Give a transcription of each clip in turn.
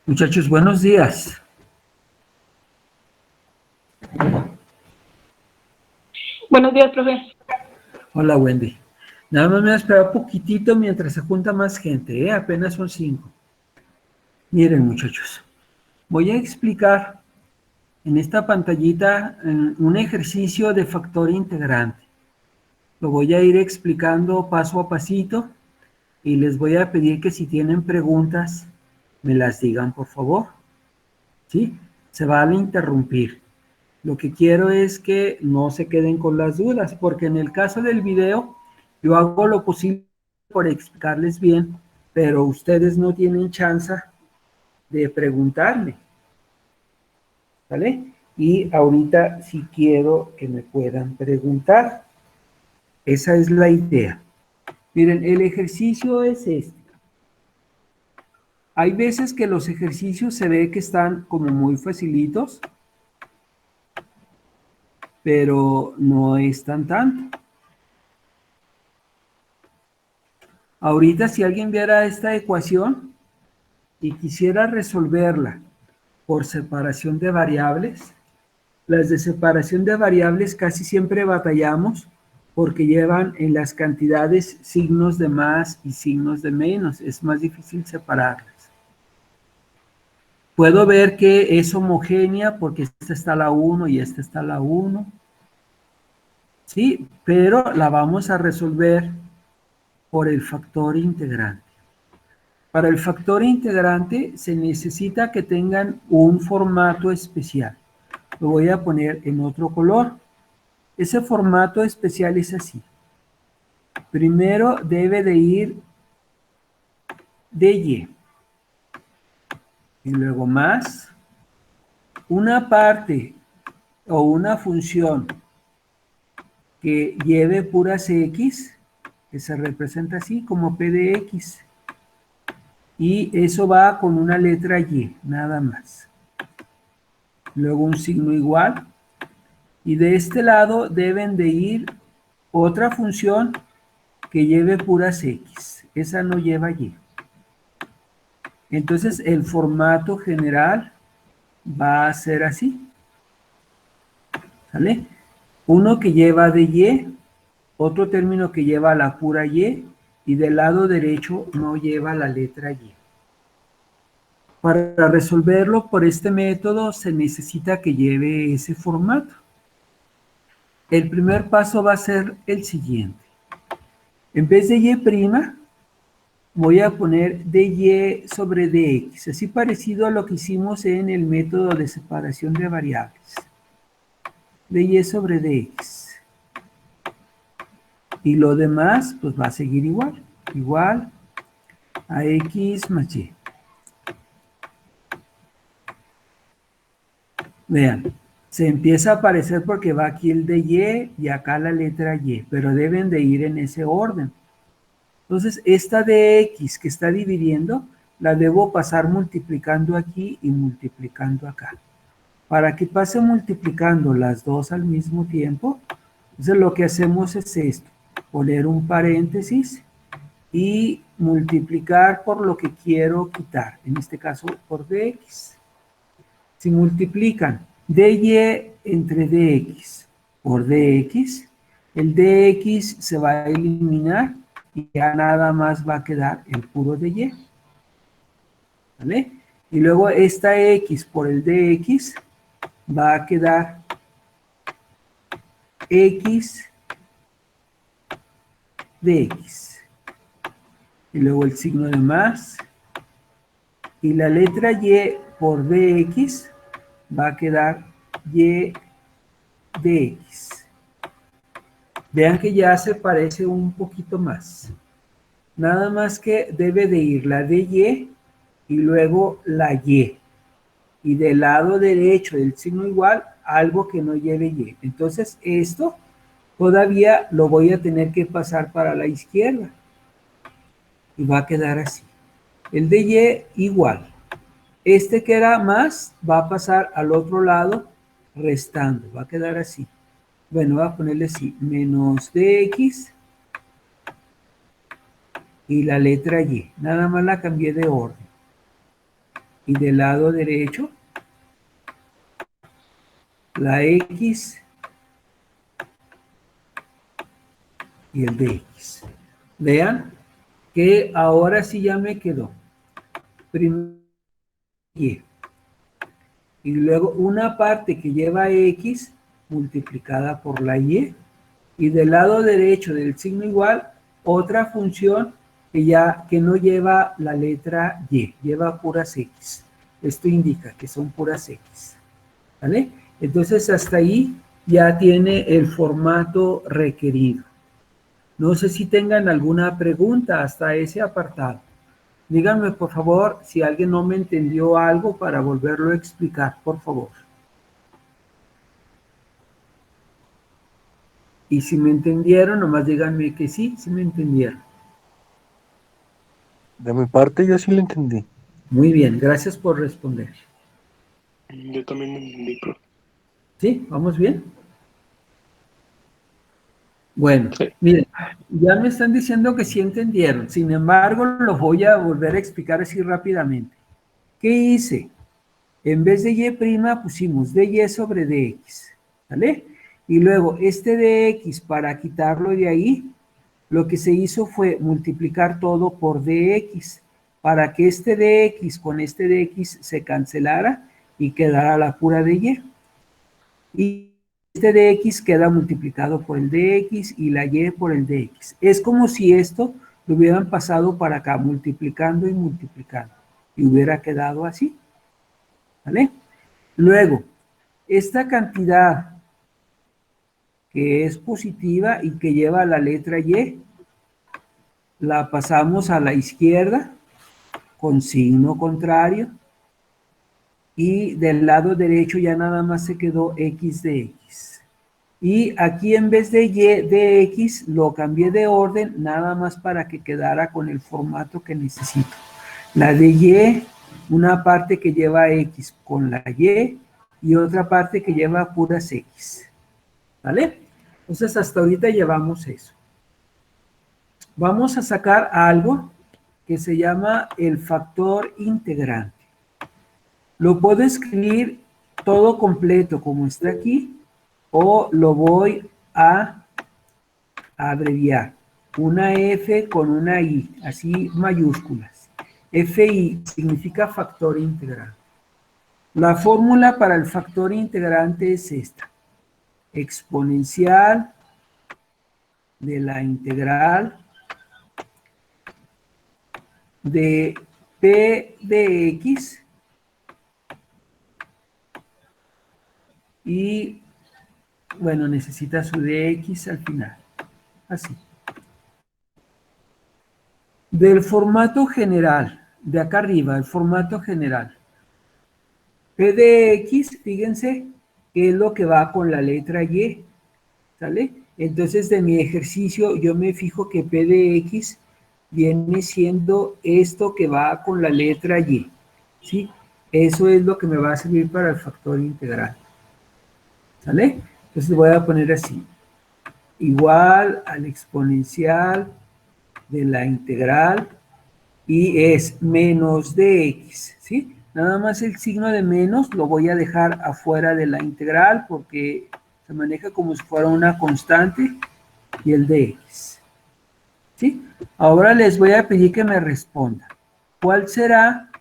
Muchachos, buenos días. Buenos días, profe. Hola, Wendy. Nada más me voy a esperar un poquitito mientras se junta más gente, ¿eh? Apenas son 5. Miren, muchachos, voy a explicar en esta pantallita un ejercicio de factor integrante. Lo voy a ir explicando paso a pasito y les voy a pedir que si tienen preguntas, me las digan, por favor. ¿Sí? Se vale interrumpir. Lo que quiero es que no se queden con las dudas, porque en el caso del video, yo hago lo posible por explicarles bien, pero ustedes no tienen chance de preguntarme, ¿vale? Y ahorita sí quiero que me puedan preguntar. Esa es la idea. Miren, el ejercicio es este. Hay veces que los ejercicios se ve que están como muy facilitos, pero no están tanto. Ahorita si alguien viera esta ecuación y quisiera resolverla por separación de variables, las de separación de variables casi siempre batallamos porque llevan en las cantidades signos de más y signos de menos. Es más difícil separarlas. Puedo ver que es homogénea porque esta está a la 1 y esta está a la 1. Sí, pero la vamos a resolver por el factor integrante. Para el factor integrante se necesita que tengan un formato especial. Lo voy a poner en otro color. Ese formato especial es así. Primero debe de ir dy. Y luego más una parte o una función que lleve puras x, que se representa así como p de x. Y eso va con una letra y, nada más. Luego un signo igual. Y de este lado deben de ir otra función que lleve puras x. Esa no lleva y. Entonces el formato general va a ser así. ¿Sale? Uno que lleva de y, otro término que lleva la pura y del lado derecho no lleva la letra y. Para resolverlo por este método se necesita que lleve ese formato. El primer paso va a ser el siguiente. En vez de y', voy a poner dy sobre dx, así parecido a lo que hicimos en el método de separación de variables. Dy sobre dx. Y lo demás, pues va a seguir igual. Igual a x más y. Vean, se empieza a aparecer porque va aquí el de y acá la letra y, pero deben de ir en ese orden. Entonces, esta de x que está dividiendo, la debo pasar multiplicando aquí y multiplicando acá. Para que pase multiplicando las dos al mismo tiempo, entonces lo que hacemos es esto, poner un paréntesis y multiplicar por lo que quiero quitar, en este caso por dx. Si multiplican dy entre dx por dx, el dx se va a eliminar y ya nada más va a quedar el puro dy. ¿Vale? Y luego esta x por el dx va a quedar x dx. Y luego el signo de más. Y la letra y por dx va a quedar y dx. Vean que ya se parece un poquito más. Nada más que debe de ir la dy y luego la y. Y del lado derecho del signo igual, algo que no lleve y. Entonces esto todavía lo voy a tener que pasar para la izquierda. Y va a quedar así. El de y igual. Este que era más va a pasar al otro lado restando. Va a quedar así. Bueno, voy a ponerle así. Menos dx y la letra y. Nada más la cambié de orden. y del lado derecho la X y el dx. Vean que ahora sí ya me quedó. Primero y luego una parte que lleva X multiplicada por la Y, y del lado derecho del signo igual, otra función que no lleva la letra Y, lleva puras X. Esto indica que son puras X. ¿Vale? Entonces hasta ahí ya tiene el formato requerido. No sé si tengan alguna pregunta hasta ese apartado. Díganme, por favor, si alguien no me entendió algo para volverlo a explicar, por favor. Y si me entendieron, nomás díganme que sí, sí me entendieron. De mi parte, yo sí lo entendí. Muy bien, gracias por responder. Yo también lo entendí, profe. ¿Sí? ¿Vamos bien? Bueno, Sí. miren, ya me están diciendo que sí entendieron. Sin embargo, lo voy a volver a explicar así rápidamente. ¿Qué hice? En vez de y' pusimos dy sobre dx, ¿vale? Y luego este dx, para quitarlo de ahí, lo que se hizo fue multiplicar todo por dx, para que este dx con este dx se cancelara y quedara la pura dy. Y este dx queda multiplicado por el dx y la y por el dx. Es como si esto lo hubieran pasado para acá, multiplicando y multiplicando, y hubiera quedado así, ¿vale? Luego, esta cantidad que es positiva y que lleva la letra Y, la pasamos a la izquierda con signo contrario, y del lado derecho ya nada más se quedó X de X. Y aquí en vez de Y de X lo cambié de orden nada más para que quedara con el formato que necesito. La de Y, una parte que lleva X con la y otra parte que lleva puras X. ¿Vale? Entonces hasta ahorita llevamos eso. Vamos a sacar algo que se llama el factor integrante. Lo puedo escribir todo completo como está aquí, o lo voy a abreviar. Una F con una I, así mayúsculas. FI significa factor integrante. La fórmula para el factor integrante es esta. Exponencial de la integral de P de X y, bueno, necesita su dx al final. Así. Del formato general, de acá arriba, el formato general. P de X, fíjense, que es lo que va con la letra Y, ¿sale? Entonces, de mi ejercicio, yo me fijo que P de X viene siendo esto que va con la letra Y, ¿sí? Eso es lo que me va a servir para el factor integral, ¿sale? Entonces voy a poner así, igual al exponencial de la integral, y es menos dx, ¿sí? Nada más el signo de menos lo voy a dejar afuera de la integral porque se maneja como si fuera una constante, y el dx, ¿sí? Ahora les voy a pedir que me respondan. ¿Cuál será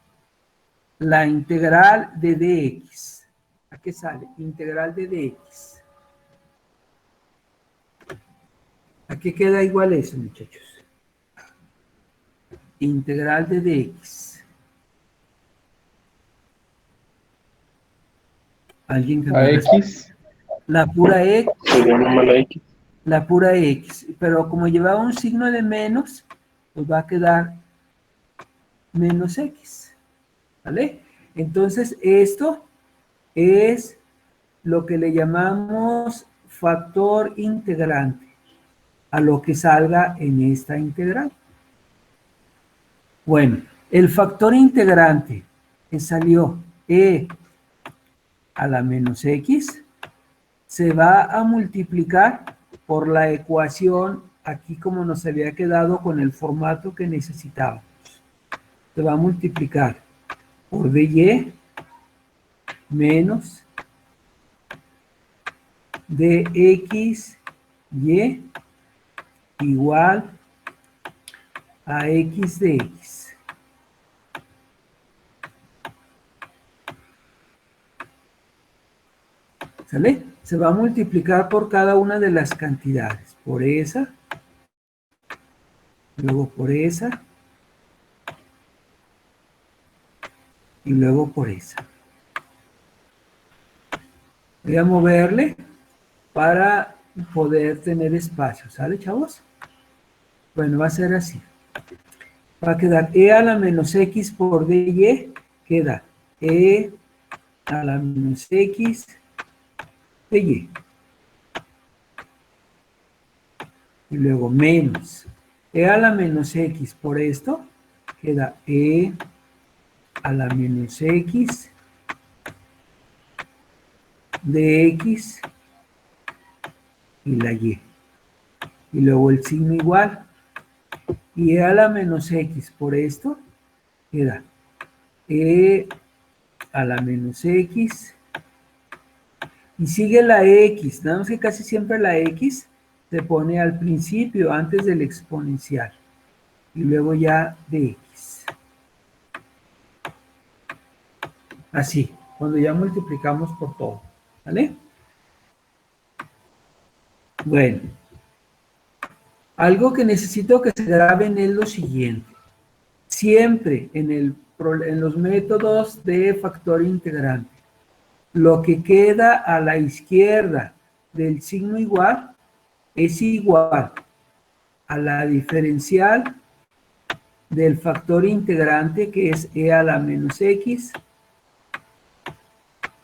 la integral de dx? ¿A qué sale? Integral de dx. ¿A qué queda igual eso, muchachos? Integral de dx. ¿Alguien que me A responda? X La pura x. sería normal la X. La pura x. Pero como llevaba un signo de menos, pues va a quedar menos x. ¿Vale? Entonces, esto es lo que le llamamos factor integrante a lo que salga en esta integral. Bueno, el factor integrante que salió e a la menos x se va a multiplicar por la ecuación aquí como nos había quedado con el formato que necesitábamos. Se va a multiplicar por dy menos dx y igual a x de x. ¿Sale? Se va a multiplicar por cada una de las cantidades. Por esa, luego por esa, y luego por esa. Voy a moverle para poder tener espacio. ¿Sale, chavos? Bueno, va a ser así. Va a quedar e a la menos x por dy, queda e a la menos x de y. Y luego menos e a la menos x por esto, queda e a la menos x de x y la y. Y luego el signo igual. Y e a la menos x por esto, queda e a la menos x. Y sigue la x, nada más que casi siempre la x se pone al principio, antes del exponencial. Y luego ya de x. Así, cuando ya multiplicamos por todo. ¿Vale? Bueno. Algo que necesito que se graben es lo siguiente. Siempre en los métodos de factor integrante, lo que queda a la izquierda del signo igual es igual a la diferencial del factor integrante, que es e a la menos x,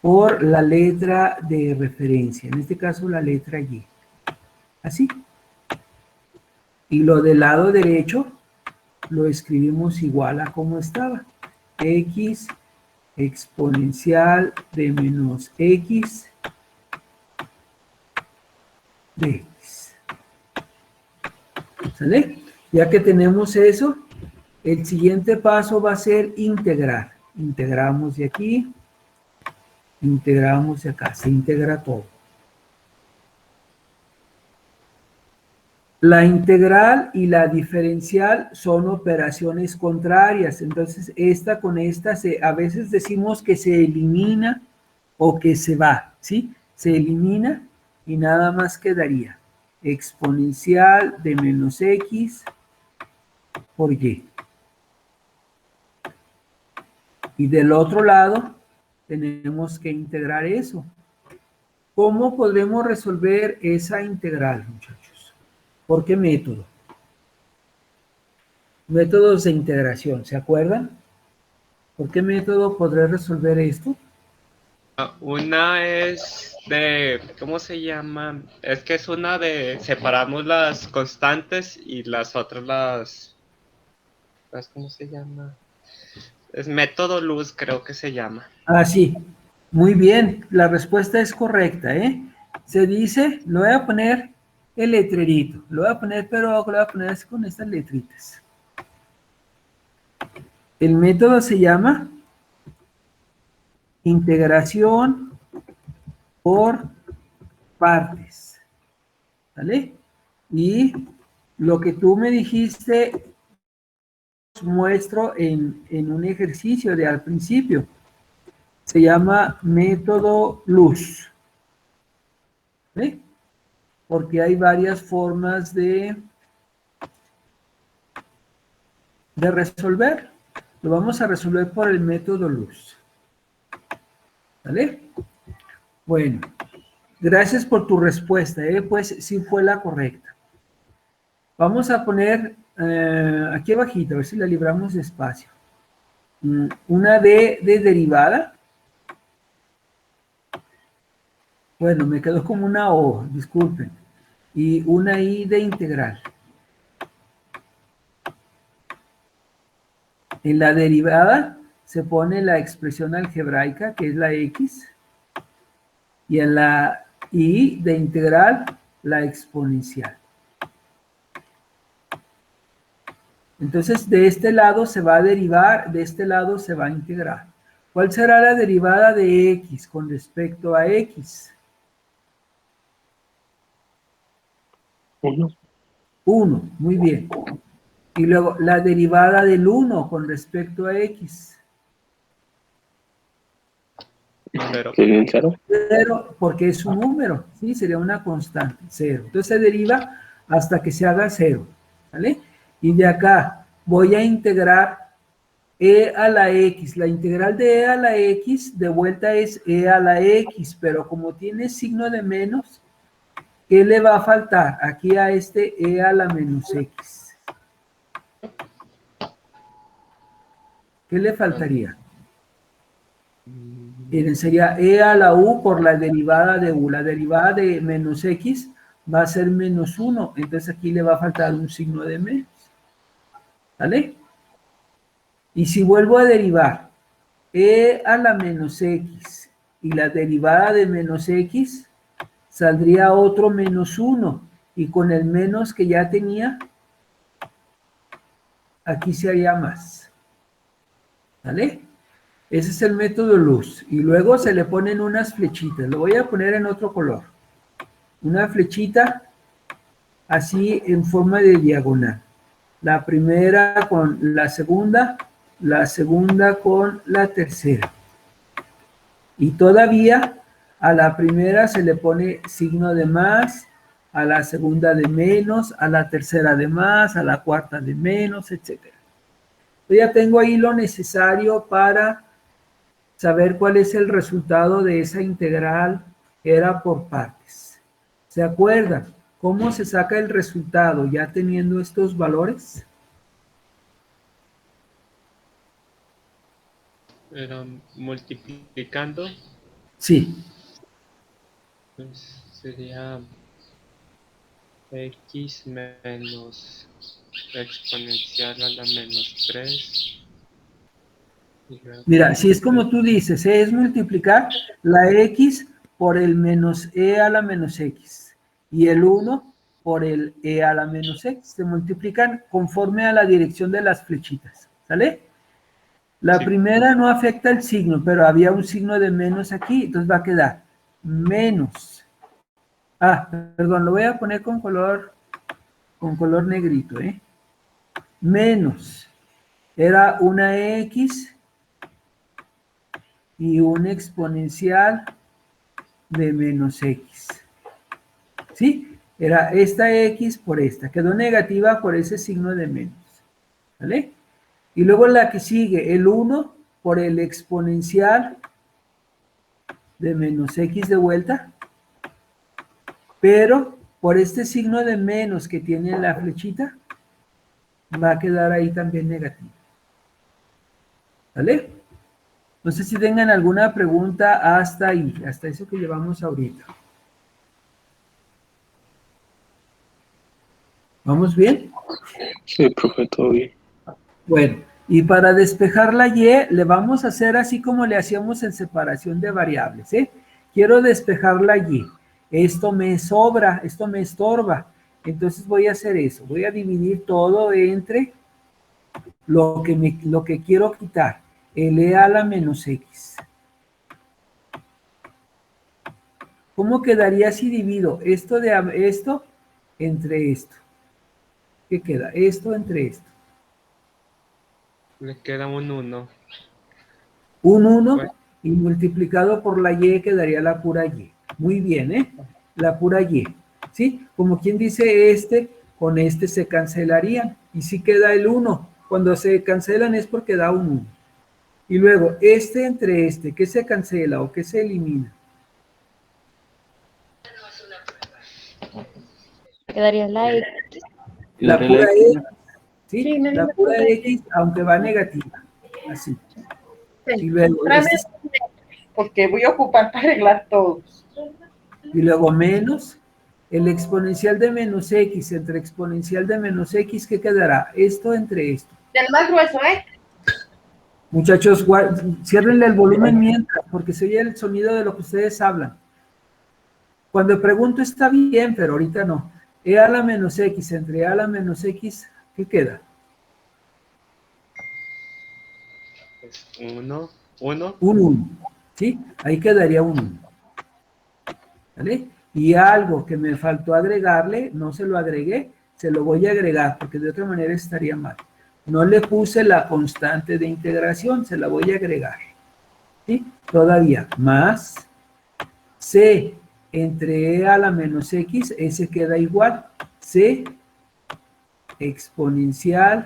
por la letra de referencia, en este caso la letra y. Así. Y lo del lado derecho lo escribimos igual a como estaba. X exponencial de menos x de x. ¿Sale? Ya que tenemos eso, el siguiente paso va a ser integrar. Integramos de aquí, integramos de acá, se integra todo. La integral y la diferencial son operaciones contrarias, entonces esta con esta a veces decimos que se elimina o que se va, ¿sí? Se elimina y nada más quedaría exponencial de menos x por y. Y del otro lado tenemos que integrar eso. ¿Cómo podremos resolver esa integral, muchachos? ¿Por qué método? Métodos de integración, ¿se acuerdan? ¿Por qué método podré resolver esto? Una es de, ¿cómo se llama? Es que es una de, separamos las constantes y las otras las ¿cómo se llama? Es método luz, creo que se llama. Ah, sí. Muy bien, la respuesta es correcta, ¿eh? Se dice, lo voy a poner el letrerito, lo voy a poner, pero lo voy a poner así con estas letritas. El método se llama integración por partes, ¿vale? Y lo que tú me dijiste, muestro en un ejercicio de al principio, se llama método luz, ¿vale? Porque hay varias formas de resolver. Lo vamos a resolver por el método luz. ¿Vale? Bueno, gracias por tu respuesta, pues sí fue la correcta. Vamos a poner aquí abajito, a ver si la libramos despacio. Una D de derivada. Bueno, me quedó como una O, disculpen. Y una I de integral. En la derivada se pone la expresión algebraica, que es la X. Y en la I de integral, la exponencial. Entonces, de este lado se va a derivar, de este lado se va a integrar. ¿Cuál será la derivada de x con respecto a x? 1. 1, muy bien. Y luego la derivada del 1 con respecto a x. Pero, Sería el 0. 0, porque es un número, ¿sí? Sería una constante, 0. Entonces se deriva hasta que se haga 0, ¿vale? Y de acá voy a integrar e a la x. La integral de e a la x de vuelta es e a la x, pero como tiene signo de menos, ¿qué le va a faltar? Aquí a este e a la menos x. ¿Qué le faltaría? Miren, sería e a la u por la derivada de u. La derivada de menos x va a ser menos 1. Entonces aquí le va a faltar un signo de menos. ¿Vale? Y si vuelvo a derivar e a la menos x y la derivada de menos x, saldría otro menos 1. Y con el menos que ya tenía, aquí se haría más. ¿Vale? Ese es el método luz. Y luego se le ponen unas flechitas. Lo voy a poner en otro color. Una flechita así en forma de diagonal. La primera con la segunda con la tercera. Y todavía a la primera se le pone signo de más, a la segunda de menos, a la tercera de más, a la cuarta de menos, etc. Yo ya tengo ahí lo necesario para saber cuál es el resultado de esa integral, era por partes. ¿Se acuerdan cómo se saca el resultado ya teniendo estos valores? multiplicando, Sí, pues sería x menos exponencial a la menos 3. Y luego mira, si es como tú dices, es multiplicar la x por el menos e a la menos x y el 1 por el e a la menos x. Se multiplican conforme a la dirección de las flechitas, ¿sale? La Sí. primera no afecta el signo, pero había un signo de menos aquí, entonces va a quedar menos. Ah, perdón, lo voy a poner con color negrito, ¿eh? Menos. Era una x y un exponencial de menos x. ¿Sí? Era esta x por esta. Quedó negativa por ese signo de menos. ¿Vale? Y luego la que sigue, el 1 por el exponencial de menos x de vuelta, pero por este signo de menos que tiene la flechita, va a quedar ahí también negativo. ¿Vale? No sé si tengan alguna pregunta hasta ahí, hasta eso que llevamos ahorita. ¿Vamos bien? Sí, profe, todo bien. Bueno, y para despejar la y, le vamos a hacer así como le hacíamos en separación de variables, ¿eh? Quiero despejar la y. Esto me sobra, esto me estorba. Entonces voy a hacer eso. Voy a dividir todo entre lo que quiero quitar. El e a la menos x. ¿Cómo quedaría si divido esto de esto entre esto? ¿Qué queda? Esto entre esto. le queda un 1. Un 1 Pues, y multiplicado por la y quedaría la pura y. Muy bien, ¿eh? La pura y. ¿Sí? Como quien dice con este se cancelarían. Y si queda el 1. Cuando se cancelan es porque da un 1. Y luego, entre ¿qué se cancela o qué se elimina? Quedaría la X. La Darle pura like. X, ¿sí? Sí, me La dijo pura que X, aunque va negativa. Así. Y sí. luego, Tráeme porque voy a ocupar para arreglar todos. y luego menos el exponencial de menos x entre exponencial de menos x, ¿qué quedará? Esto entre esto. Del más grueso, ¿eh? Muchachos, ciérrenle el volumen mientras, porque se oye el sonido de lo que ustedes hablan. Cuando pregunto está bien, pero ahorita no. E a la menos x entre e a la menos x, ¿qué queda? es 1. 1. Un 1, ¿sí? Ahí quedaría un 1. ¿Vale? Y algo que me faltó agregarle, no se lo agregué, se lo voy a agregar, porque de otra manera estaría mal. No le puse la constante de integración, se la voy a agregar. ¿Sí? Todavía, más c entre e a la menos x, ese queda igual. C exponencial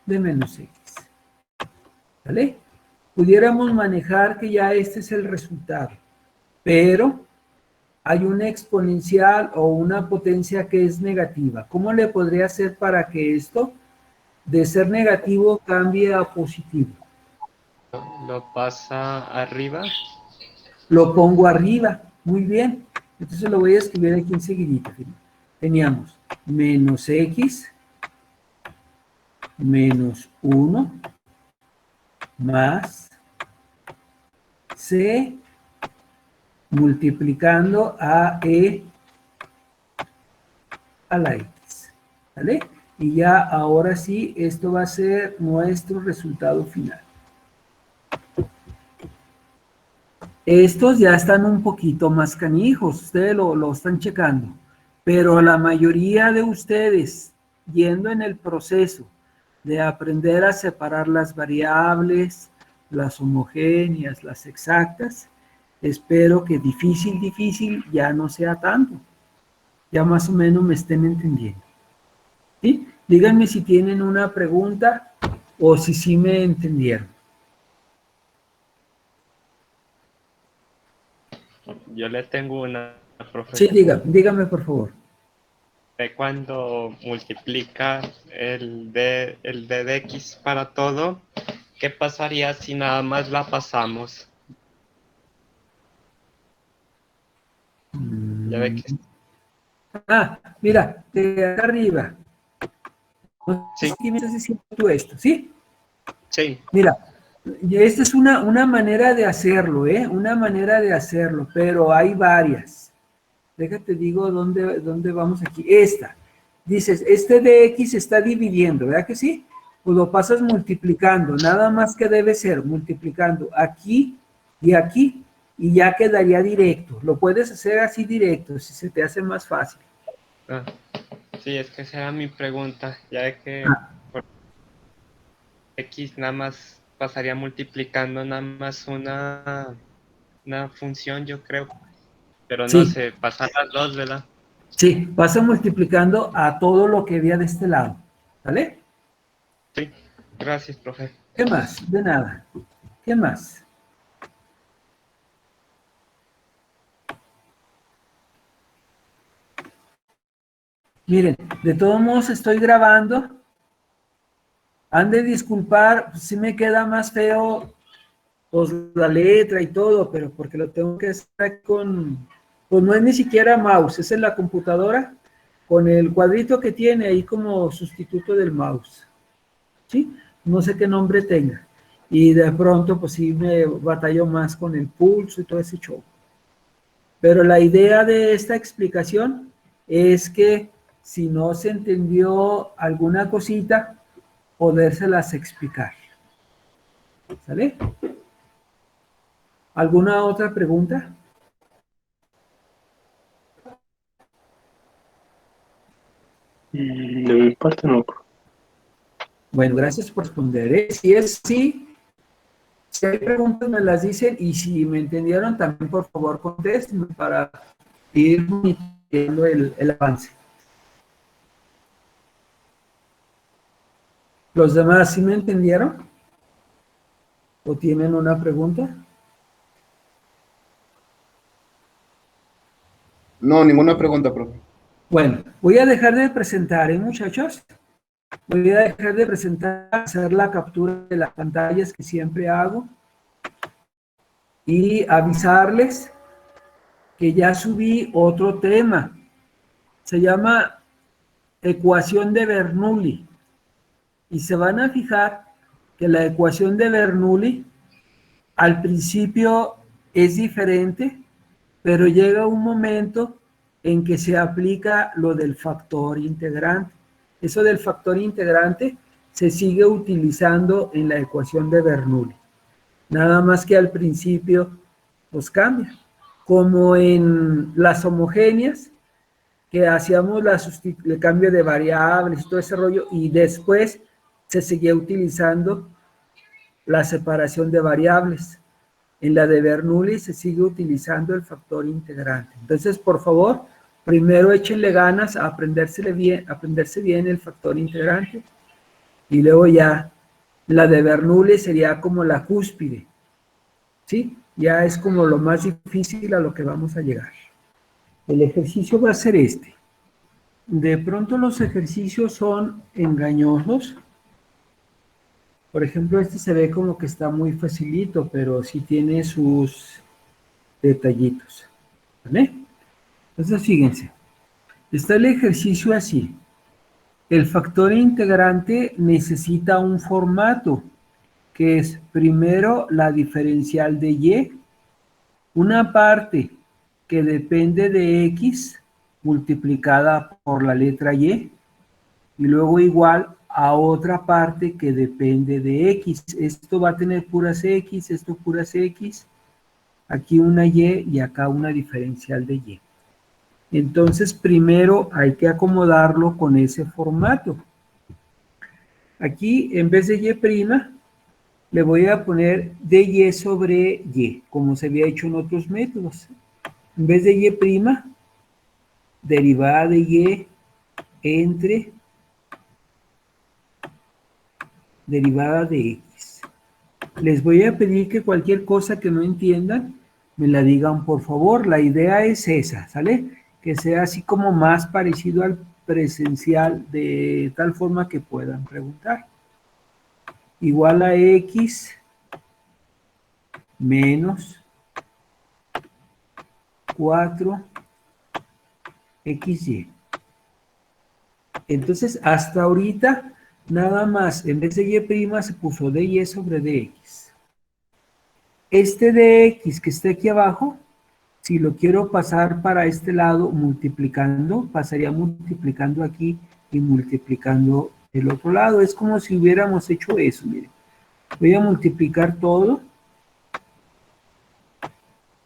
de menos x. ¿Vale? Pudiéramos manejar que ya este es el resultado, pero hay una exponencial o una potencia que es negativa. ¿Cómo le podría hacer para que esto, de ser negativo, cambie a positivo? Lo pasa arriba. Lo pongo arriba. Muy bien. Entonces lo voy a escribir aquí enseguidita. Teníamos menos x menos 1 más c multiplicando a e a la x. ¿Vale? Y ya ahora sí, esto va a ser nuestro resultado final. Estos ya están un poquito más canijos, ustedes lo están checando, pero la mayoría de ustedes, yendo en el proceso de aprender a separar las variables, las homogéneas, las exactas, espero que difícil ya no sea tanto. Ya más o menos me estén entendiendo. ¿Sí? Díganme si tienen una pregunta o si sí me entendieron. Yo le tengo una, profesor. Sí, dígame por favor. Cuando multiplica el d de x para todo, ¿qué pasaría si nada más la pasamos? Ya ve que... Mira, de acá arriba. No sé Sí, si me estás diciendo tú esto, ¿sí? sí. Mira, y esta es una manera de hacerlo, ¿eh? Una manera de hacerlo, pero hay varias. Déjate digo dónde vamos aquí. Esta. Dices, este de x se está dividiendo, ¿verdad que sí? Pues lo pasas multiplicando, nada más que debe ser multiplicando aquí y aquí, y ya quedaría directo. Lo puedes hacer así directo, si se te hace más fácil. Ah, sí, es que esa era mi pregunta, ya de que Ah, por x nada más pasaría multiplicando nada más una función, yo creo, pero no sí, sé, pasan las dos, ¿verdad? sí, pasa multiplicando a todo lo que había de este lado, ¿vale? Sí, gracias, profe. ¿Qué más? De nada. ¿Qué más? Miren, de todos modos estoy grabando. Han de disculpar, si me queda más feo pues la letra y todo, pero porque lo tengo que hacer pues no es ni siquiera mouse, es en la computadora, con el cuadrito que tiene ahí como sustituto del mouse, ¿sí? No sé qué nombre tenga. Y de pronto, pues sí me batallo más con el pulso y todo ese show. Pero la idea de esta explicación es que si no se entendió alguna cosita, podérselas explicar. ¿Sale? ¿Alguna otra pregunta? De mi parte no, profe. Bueno, gracias por responder. ¿Eh? Si es sí, si hay preguntas me las dicen y si me entendieron también por favor contesten para ir monitoreando el avance. ¿Los demás sí me entendieron? ¿O tienen una pregunta? No, ninguna pregunta, profe. Bueno, voy a dejar de presentar, muchachos. Voy a dejar de presentar, hacer la captura de las pantallas que siempre hago y avisarles que ya subí otro tema. Se llama ecuación de Bernoulli. Y se van a fijar que la ecuación de Bernoulli al principio es diferente, pero llega un momento en que se aplica lo del factor integrante. Eso del factor integrante se sigue utilizando en la ecuación de Bernoulli. Nada más que al principio, pues cambia. Como en las homogéneas, que hacíamos el cambio de variables y todo ese rollo, y después se seguía utilizando la separación de variables. En la de Bernoulli se sigue utilizando el factor integrante. Entonces, por favor, primero échenle ganas a aprenderse bien el factor integrante, y luego ya la de Bernoulli sería como la cúspide, ¿sí? Ya es como lo más difícil a lo que vamos a llegar. El ejercicio va a ser este. De pronto los ejercicios son engañosos. Por ejemplo, este se ve como que está muy facilito, pero sí tiene sus detallitos, ¿vale? Entonces, fíjense. Está el ejercicio así. El factor integrante necesita un formato, que es primero la diferencial de y, una parte que depende de x multiplicada por la letra y luego igual a otra parte que depende de x. Esto va a tener puras x, esto puras x, aquí una y acá una diferencial de y. Entonces, primero hay que acomodarlo con ese formato. Aquí, en vez de y', le voy a poner dy sobre y, como se había hecho en otros métodos. En vez de y', derivada de y entre derivada de x. Les voy a pedir que cualquier cosa que no entiendan, me la digan por favor. La idea es esa, ¿sale? Que sea así como más parecido al presencial, de tal forma que puedan preguntar. Igual a x menos 4xy. Entonces, hasta ahorita, nada más, en vez de y' se puso dy sobre dx. Este dx que está aquí abajo, si lo quiero pasar para este lado multiplicando, pasaría multiplicando aquí y multiplicando el otro lado. Es como si hubiéramos hecho eso, miren. Voy a multiplicar todo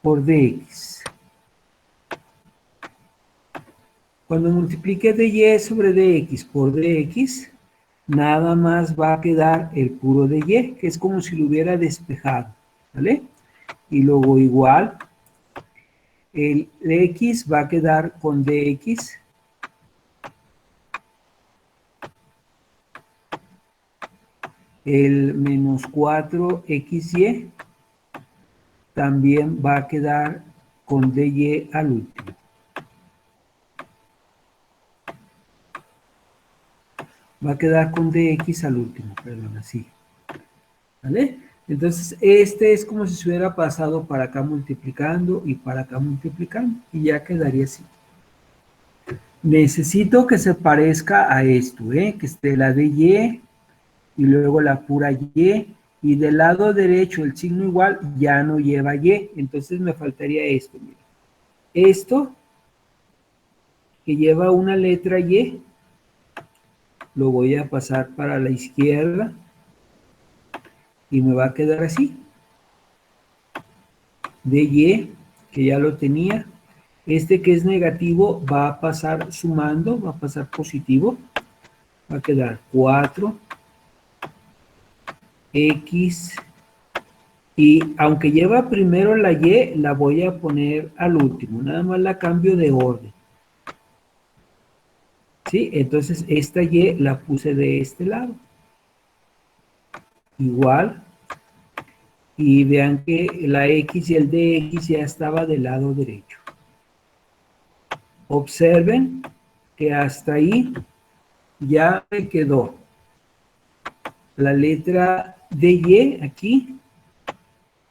por dx. Cuando multiplique dy sobre dx por dx, nada más va a quedar el puro dy, que es como si lo hubiera despejado, ¿vale? Y luego igual, el x va a quedar con dx el menos 4xy también va a quedar con dy al último. Va a quedar con dx al último, perdón, así. ¿Vale? Entonces, este es como si se hubiera pasado para acá multiplicando y para acá multiplicando, y ya quedaría así. Necesito que se parezca a esto, que esté la de y luego la pura y del lado derecho el signo igual ya no lleva y, entonces me faltaría esto. Miren. Esto, que lleva una letra y, lo voy a pasar para la izquierda y me va a quedar así. dy, que ya lo tenía. Este que es negativo va a pasar sumando, va a pasar positivo. Va a quedar 4x, y aunque lleva primero la y, la voy a poner al último. Nada más la cambio de orden. ¿Sí? Entonces esta y la puse de este lado. Igual. Y vean que la x y el dx ya estaba del lado derecho. Observen que hasta ahí ya me quedó la letra dy aquí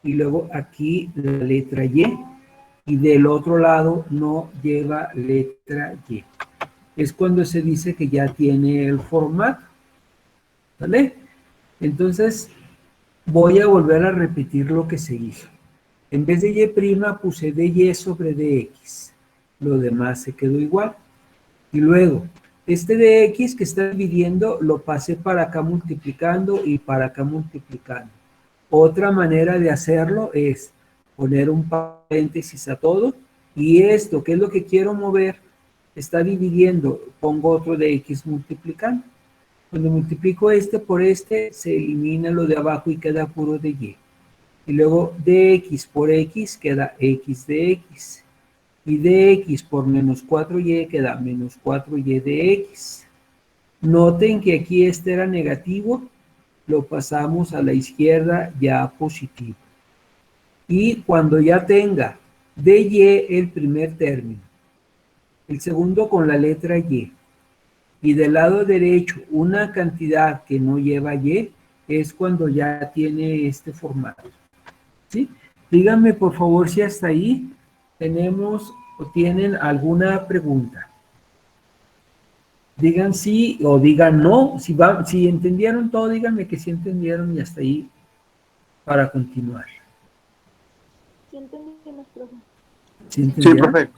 y luego aquí la letra y del otro lado no lleva letra y. Es cuando se dice que ya tiene el formato. ¿Vale? Entonces voy a volver a repetir lo que se hizo. En vez de y' puse dy sobre dx. Lo demás se quedó igual. Y luego, Este de x que está dividiendo lo pasé para acá multiplicando y para acá multiplicando. Otra manera de hacerlo es poner un paréntesis a todo y esto, que es lo que quiero mover, está dividiendo, pongo otro de x multiplicando. Cuando multiplico este por este, se elimina lo de abajo y queda puro de y. Y luego dx por x queda x de x. Y dx por menos 4y queda menos 4y de x. Noten que aquí este era negativo, lo pasamos a la izquierda ya positivo. Y cuando ya tenga dy el primer término, el segundo con la letra y, y del lado derecho una cantidad que no lleva y, es cuando ya tiene este formato. ¿Sí? Díganme por favor si hasta ahí tenemos o tienen alguna pregunta. Digan sí o digan no. Si entendieron todo, díganme que sí entendieron y hasta ahí para continuar. Sí entendimos, profe. ¿Sí Sí, entendieron? profe.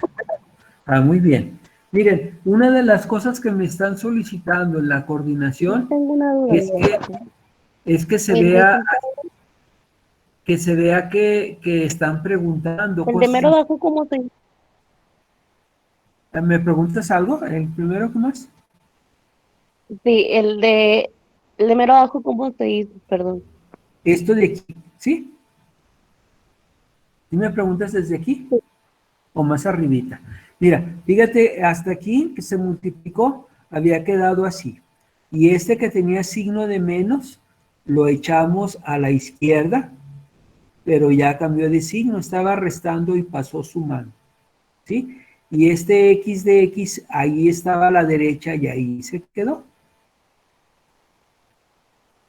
Ah, muy bien. Miren, una de las cosas que me están solicitando en la Yo coordinación tengo una duda. es que se El de vea cinco- que están preguntando el de mero cosas. abajo, ¿cómo se dice? ¿Me preguntas algo? ¿El primero qué más? Sí, el de mero abajo, ¿cómo se dice? Perdón. Esto de aquí, ¿sí? ¿Sí me preguntas desde aquí? Sí. O más arribita. Mira, fíjate, hasta aquí que se multiplicó, había quedado así. Y este que tenía signo de menos, lo echamos a la izquierda, pero ya cambió de signo, estaba restando y pasó sumando. ¿Sí? Y este x de x, ahí estaba a la derecha y ahí se quedó.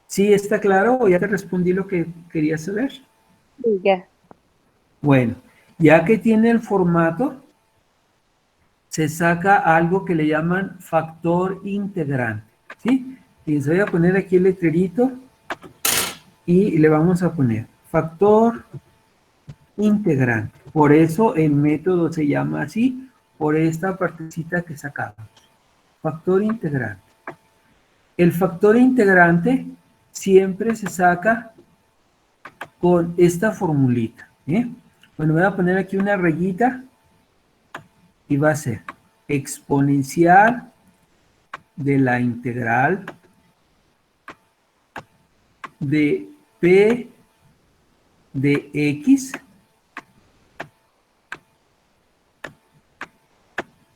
¿Sí está claro o ya te respondí lo que querías saber? Sí, ya. Bueno, ya que tiene el formato, se saca algo que le llaman factor integrante, ¿sí? Y les voy a poner aquí el letrerito y le vamos a poner factor integrante. Por eso el método se llama así, por esta partecita que sacamos. Factor integrante. El factor integrante siempre se saca con esta formulita, ¿eh? Bueno, voy a poner aquí una rayita y va a ser exponencial de la integral de p de x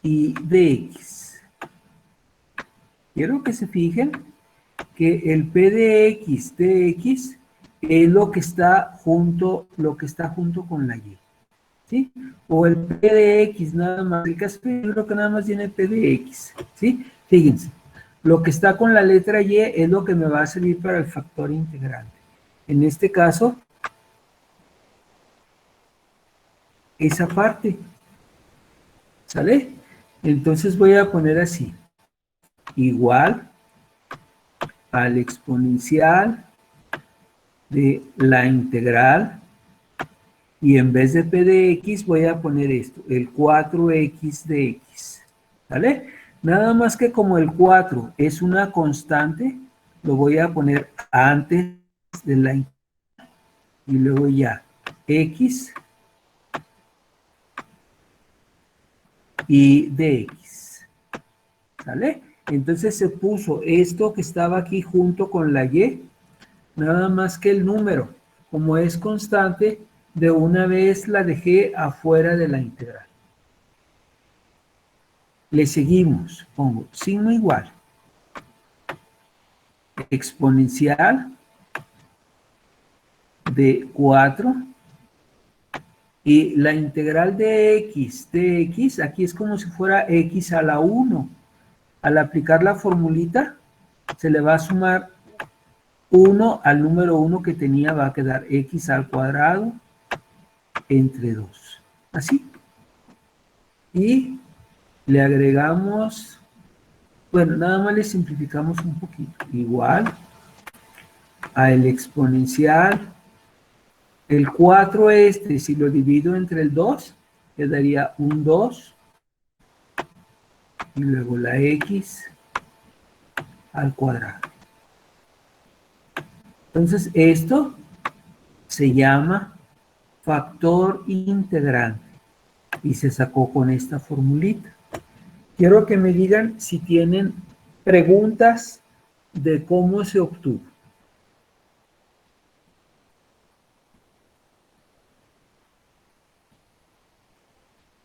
y de x. Quiero que se fijen que el p de x es lo que está junto con la y, ¿sí? O el p de x nada más, el caso yo creo que nada más tiene p de x, ¿sí? Fíjense, lo que está con la letra y es lo que me va a servir para el factor integrante. En este caso, esa parte, ¿sale? Entonces voy a poner así, igual al exponencial de la integral, y en vez de p de x voy a poner esto, el 4x de x, ¿vale? Nada más que como el 4 es una constante, lo voy a poner antes de la integral, y luego ya x y de x, ¿sale? Entonces se puso esto que estaba aquí junto con la y, nada más que el número, como es constante, de una vez la dejé afuera de la integral. Le seguimos, pongo signo igual, exponencial de 4, y la integral de x, aquí es como si fuera x a la 1. Al aplicar la formulita, se le va a sumar 1 al número 1 que tenía, va a quedar x al cuadrado entre 2. Así. Y le agregamos, bueno, nada más le simplificamos un poquito. Igual al exponencial, el 4 si lo divido entre el 2, quedaría un 2. Y luego la x al cuadrado. Entonces, esto se llama factor integrante y se sacó con esta formulita. Quiero que me digan si tienen preguntas de cómo se obtuvo.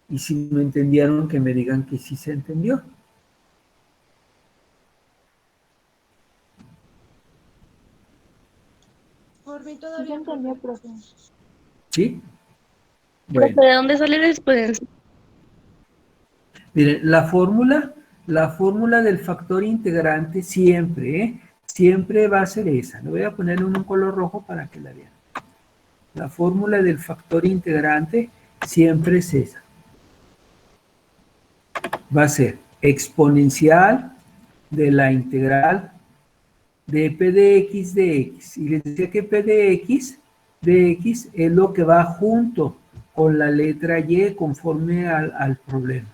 Y si no entendieron, que me digan que sí se entendió. Por mí todavía entendió, profe. ¿Sí? Profe, Bueno, ¿de dónde sale la exponencial? miren, la fórmula del factor integrante siempre, siempre va a ser esa. Le voy a poner en un color rojo para que la vean. La fórmula del factor integrante siempre es esa. Va a ser exponencial de la integral de p de x de x. Y les decía que p de x es lo que va junto con la letra y conforme al problema.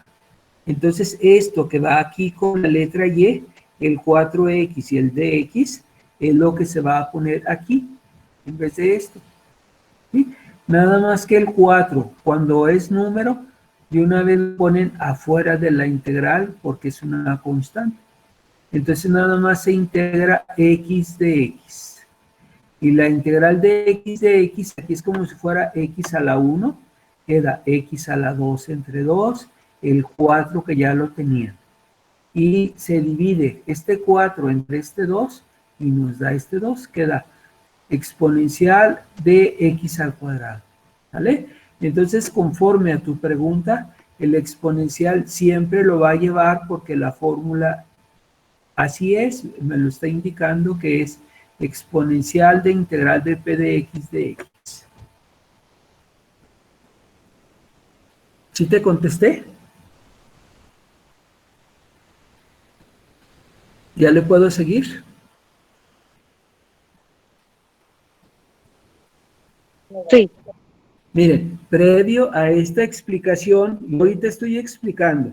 Entonces, esto que va aquí con la letra y, el 4x y el dx, es lo que se va a poner aquí, en vez de esto. ¿Sí? Nada más que el 4, cuando es número, de una vez lo ponen afuera de la integral porque es una constante. Entonces nada más se integra x de x. Y la integral de x, aquí es como si fuera x a la 1, queda x a la 2 entre 2, el 4 que ya lo tenían. Y se divide este 4 entre este 2 y nos da este 2, queda exponencial de x al cuadrado. ¿Vale? Entonces, conforme a tu pregunta, el exponencial siempre lo va a llevar porque la fórmula así es, me lo está indicando que es exponencial de integral de p de x de x. ¿Sí te contesté? ¿Ya le puedo seguir? Sí. Miren, previo a esta explicación, yo ahorita estoy explicando,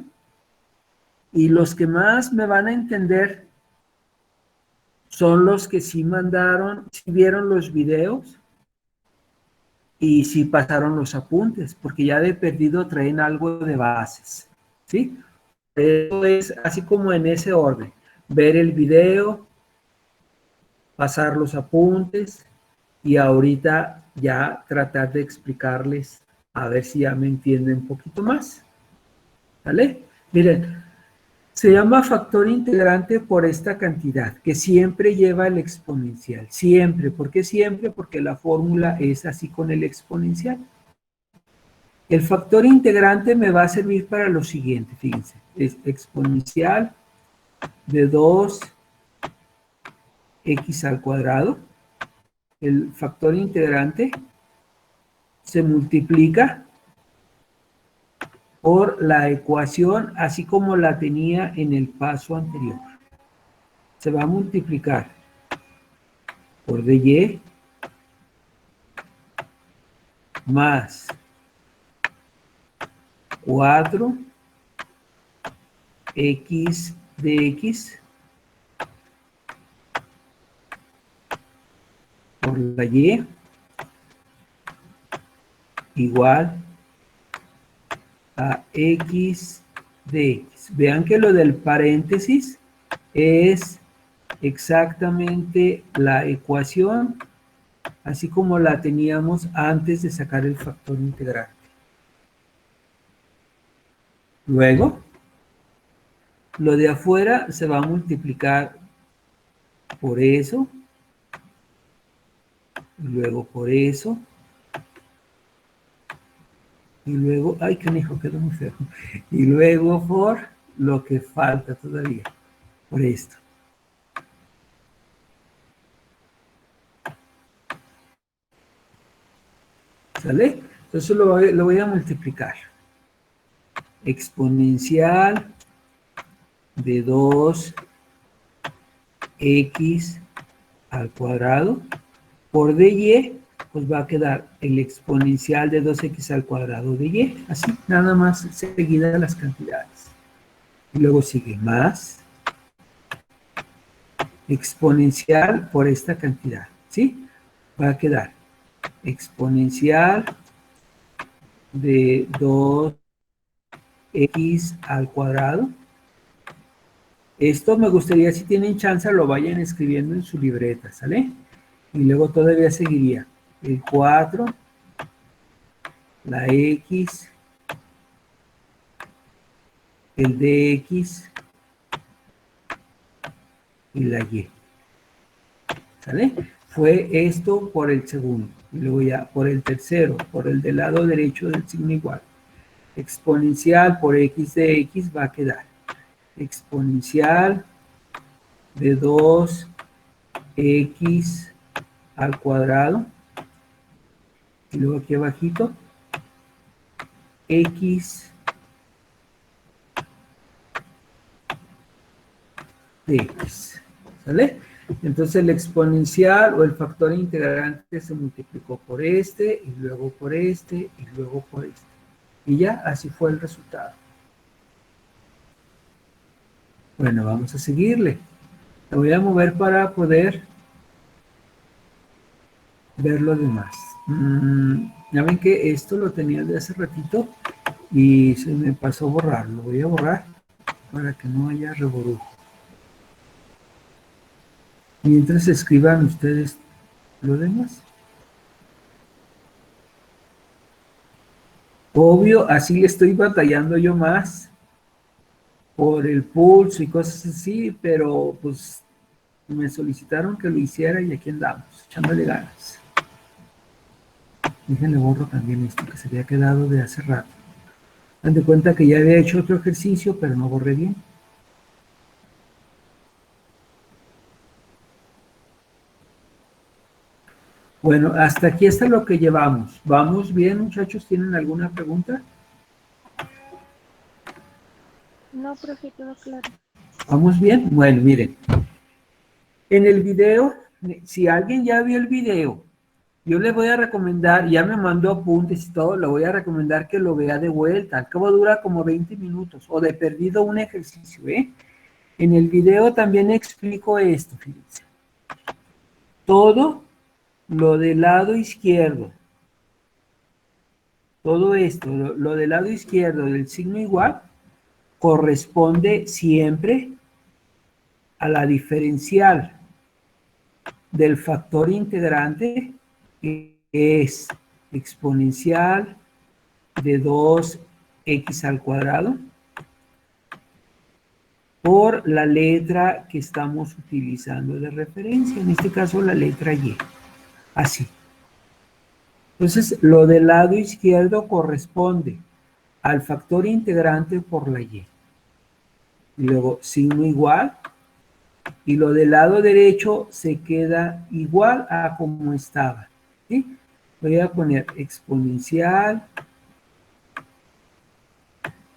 y los que más me van a entender son los que sí mandaron, sí vieron los videos y sí pasaron los apuntes, porque ya de perdido traen algo de bases, ¿sí? Eso es así como en ese orden, ver el video, pasar los apuntes y ahorita ya tratar de explicarles a ver si ya me entienden un poquito más, ¿vale? Miren, se llama factor integrante por esta cantidad, que siempre lleva el exponencial. Siempre. ¿Por qué siempre? Porque la fórmula es así con el exponencial. El factor integrante me va a servir para lo siguiente, fíjense. Es exponencial de 2x al cuadrado. El factor integrante se multiplica por la ecuación así como la tenía en el paso anterior. Se va a multiplicar por dy más 4x de x por la y igual a x de x. Vean que lo del paréntesis es exactamente la ecuación así como la teníamos antes de sacar el factor integrante. Luego, lo de afuera se va a multiplicar por eso, y luego por eso, y luego, ay, canijo, quedó muy feo, y luego por lo que falta todavía, por esto. ¿Sale? Entonces lo voy a multiplicar. Exponencial de 2x al cuadrado por dy, pues va a quedar el exponencial de 2x al cuadrado de y. Así, nada más seguida las cantidades. Y luego sigue más exponencial por esta cantidad, ¿sí? Va a quedar exponencial de 2x al cuadrado. Esto me gustaría, si tienen chance, lo vayan escribiendo en su libreta, ¿sale? Y luego todavía seguiría el 4, la x, el dx y la y. ¿Sale? Fue esto por el segundo. Y luego ya por el tercero, por el del lado derecho del signo igual. Exponencial por x de x va a quedar exponencial de 2x al cuadrado. Y luego aquí abajito, x de x. ¿Sale? Entonces el exponencial o el factor integrante se multiplicó por este, y luego por este, y luego por este. Y ya, así fue el resultado. Bueno, vamos a seguirle. Lo voy a mover para poder ver lo demás. Ya ven que esto lo tenía de hace ratito y se me pasó a borrar. Lo voy a borrar para que no haya revolú. Mientras escriban ustedes lo demás. Obvio, así le estoy batallando yo más por el pulso y cosas así, pero pues me solicitaron que lo hiciera y aquí andamos, echándole ganas. Déjenle borro también esto que se había quedado de hace rato. Dan de cuenta que ya había hecho otro ejercicio, pero no borré bien. Bueno, hasta aquí está lo que llevamos. ¿Vamos bien, muchachos? ¿Tienen alguna pregunta? No, profe, todo claro. ¿Vamos bien? Bueno, miren. En el video, si alguien ya vio el video, yo le voy a recomendar, ya me mandó apuntes y todo, le voy a recomendar que lo vea de vuelta. Al cabo dura como 20 minutos, o de perdido un ejercicio, ¿eh? En el video también explico esto, fíjense. Todo lo del lado izquierdo, todo esto, lo del lado izquierdo del signo igual, corresponde siempre a la diferencial del factor integrante, que es exponencial de 2x al cuadrado, por la letra que estamos utilizando de referencia, en este caso la letra Y, así. Entonces, lo del lado izquierdo corresponde al factor integrante por la Y. Y luego signo igual, y lo del lado derecho se queda igual a como estaba, ¿sí? Voy a poner exponencial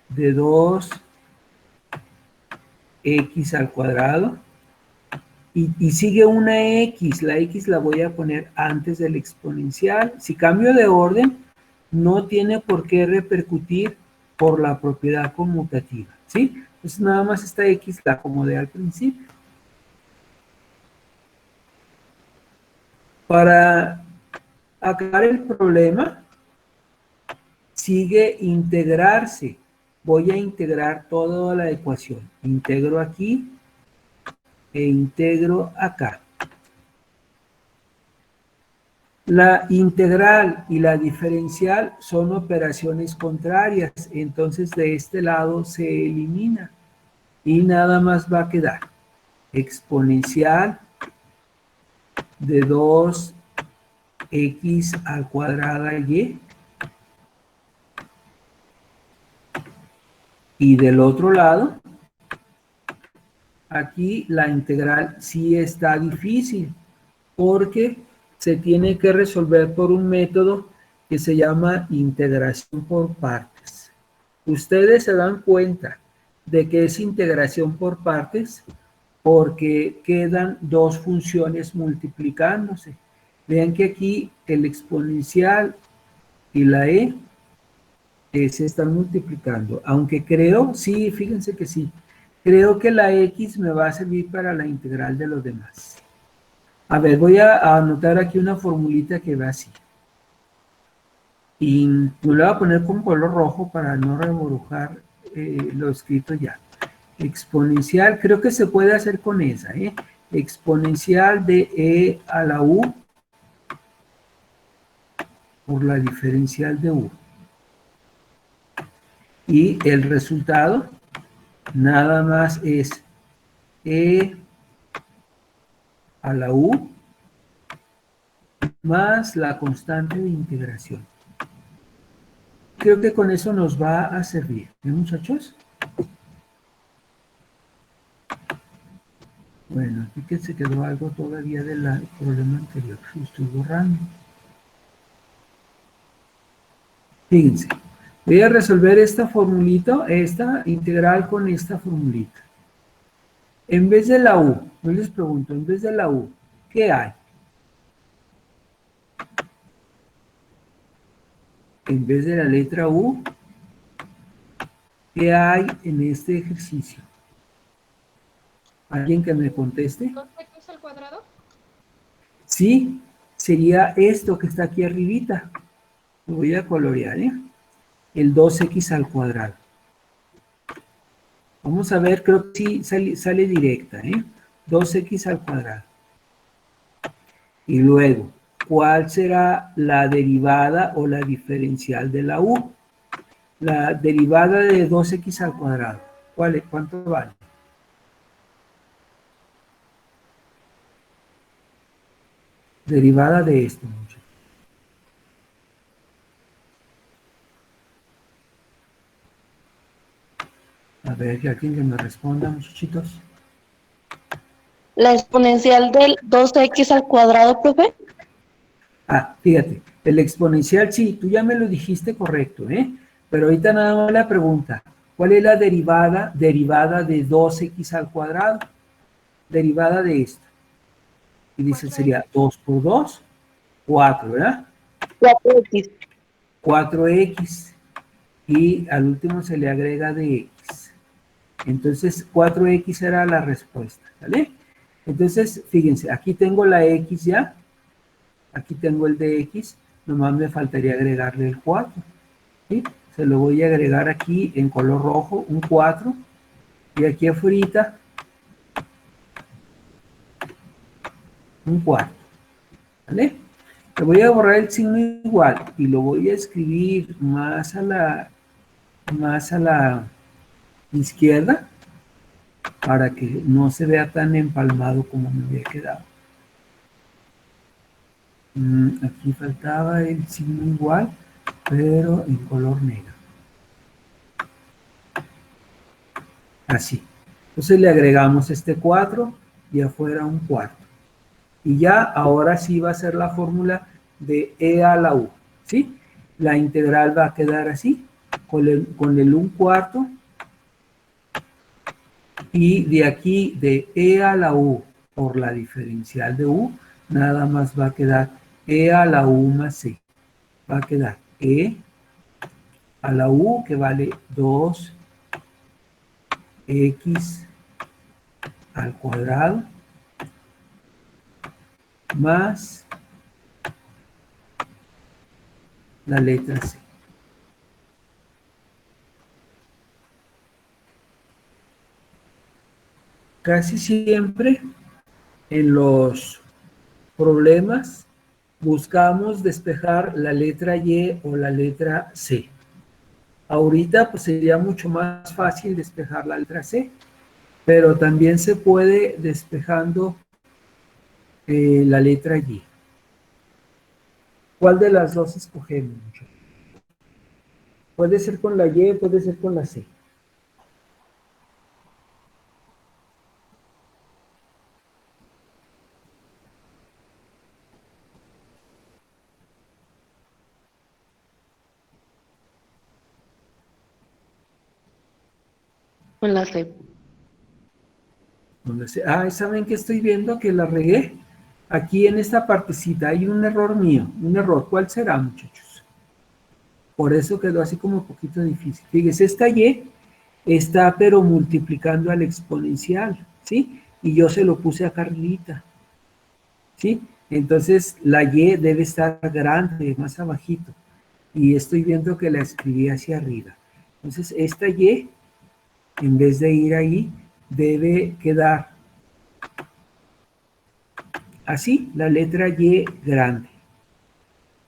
de 2x al cuadrado, y sigue una x, la x la voy a poner antes del exponencial. Si cambio de orden, no tiene por qué repercutir por la propiedad conmutativa, ¿sí? Entonces nada más esta x la acomodé al principio. Para acabar el problema, sigue integrarse. Voy a integrar toda la ecuación. Integro aquí e integro acá. La integral y la diferencial son operaciones contrarias, entonces de este lado se elimina y nada más va a quedar exponencial de 2x al cuadrado y del otro lado, aquí la integral sí está difícil porque se tiene que resolver por un método que se llama integración por partes. Ustedes se dan cuenta de que es integración por partes porque quedan dos funciones multiplicándose. Vean que aquí el exponencial y la se están multiplicando, aunque creo, sí, fíjense que sí, creo que la X me va a servir para la integral de los demás. A ver, voy a anotar aquí una formulita que va así. Y me lo voy a poner con color rojo para no reborujar lo escrito ya. Exponencial, creo que se puede hacer con esa, ¿eh? Exponencial de e a la u por la diferencial de u. Y el resultado nada más es e a la u más la constante de integración. Creo que con eso nos va a servir, ¿eh, muchachos? Bueno, aquí que se quedó algo todavía del problema anterior. Lo estoy borrando. Fíjense, voy a resolver esta formulita, esta integral con esta formulita. En vez de la u, yo les pregunto, en vez de la u, ¿qué hay? En vez de la letra u, ¿qué hay en este ejercicio? ¿Alguien que me conteste? ¿2x al cuadrado? Sí, sería esto que está aquí arribita. Lo voy a colorear, ¿eh? El 2x al cuadrado. Vamos a ver, creo que sí sale directa, ¿eh? 2x al cuadrado. Y luego, ¿cuál será la derivada o la diferencial de la u? La derivada de 2x al cuadrado. ¿Cuánto vale? Derivada de esto, muchachos. A ver, que alguien que me responda, muchachitos. La exponencial del 2x al cuadrado, profe. Ah, fíjate, el exponencial, sí, tú ya me lo dijiste correcto, ¿eh? Pero ahorita nada más la pregunta, ¿cuál es la derivada de 2x al cuadrado? Derivada de esto. Y dice, sería 2 por 2, 4, ¿verdad? 4x. 4x. Y al último se le agrega de x. Entonces, 4x era la respuesta, ¿vale? Entonces, fíjense, aquí tengo la x ya. Aquí tengo el de x. Nomás me faltaría agregarle el 4. ¿Sí? Se lo voy a agregar aquí en color rojo, un 4. Y aquí afuera, un 4. ¿Vale? Le voy a borrar el signo igual y lo voy a escribir más a la izquierda para que no se vea tan empalmado como me había quedado. Aquí faltaba el signo igual, pero en color negro. Así. Entonces le agregamos este 4 y afuera un 4. Y ya ahora sí va a ser la fórmula de e a la u. ¿Sí? La integral va a quedar así, con el 1/4. Y de aquí, de e a la u por la diferencial de u, nada más va a quedar e a la u más c. Va a quedar e a la u, que vale 2x al cuadrado, más la letra c. Casi siempre en los problemas buscamos despejar la letra Y o la letra C. Ahorita pues sería mucho más fácil despejar la letra C, pero también se puede despejando la letra Y. ¿Cuál de las dos escogemos? Puede ser con la Y, puede ser con la C. Con la C. ¿Saben qué estoy viendo? Que la regué. Aquí en esta partecita hay un error mío, un error. ¿Cuál será, muchachos? Por eso quedó así como un poquito difícil. Fíjense, esta Y está pero multiplicando al exponencial, ¿sí? Y yo se lo puse a Carlita, ¿sí? Entonces la y debe estar grande, más abajito. Y estoy viendo que la escribí hacia arriba. Entonces esta y, en vez de ir ahí, debe quedar así, la letra y grande.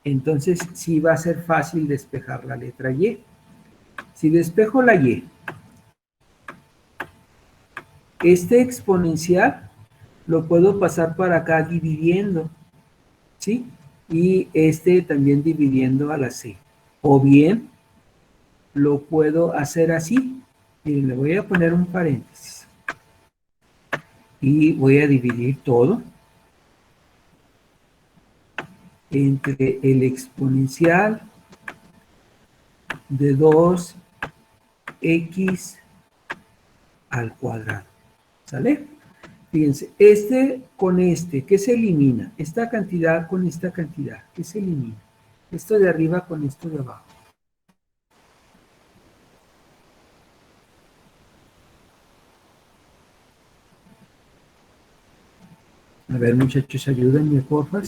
Entonces sí va a ser fácil despejar la letra y. Si despejo la y, este exponencial lo puedo pasar para acá dividiendo, ¿sí? Y este también dividiendo a la c. O bien lo puedo hacer así. Miren, le voy a poner un paréntesis. Y voy a dividir todo entre el exponencial de 2x al cuadrado. ¿Sale? Fíjense, este con este, ¿qué se elimina? Esta cantidad con esta cantidad, ¿qué se elimina? Esto de arriba con esto de abajo. A ver, muchachos, ayúdenme, porfa.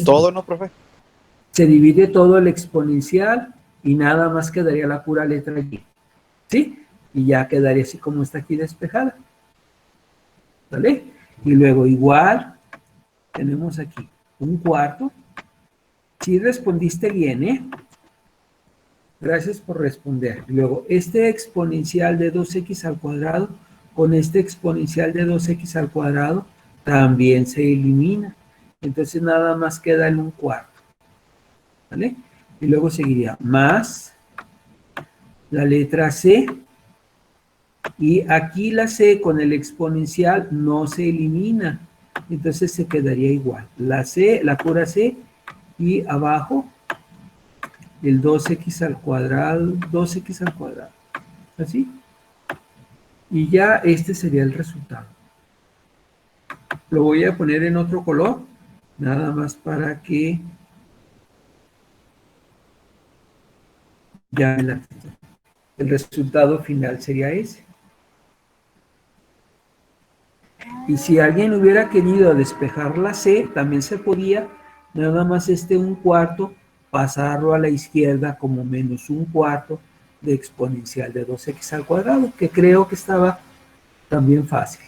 Todo, ¿no, profe? Se divide todo el exponencial y nada más quedaría la pura letra y. ¿Sí? Y ya quedaría así como está aquí despejada. ¿Vale? Y luego igual tenemos aquí un cuarto. Sí respondiste bien, ¿eh? Gracias por responder. Y luego este exponencial de 2x al cuadrado con este exponencial de 2x al cuadrado también se elimina. Entonces nada más queda en un cuarto. ¿Vale? Y luego seguiría más la letra c. Y aquí la c con el exponencial no se elimina. Entonces se quedaría igual. La c, la pura c, y abajo el 2x al cuadrado, 2x al cuadrado. ¿Así? Y ya este sería el resultado. Lo voy a poner en otro color, nada más para que ya el resultado final sería ese. Y si alguien hubiera querido despejar la C, también se podía, nada más un cuarto, pasarlo a la izquierda como menos un cuarto de exponencial de 2x al cuadrado, que creo que estaba también fácil.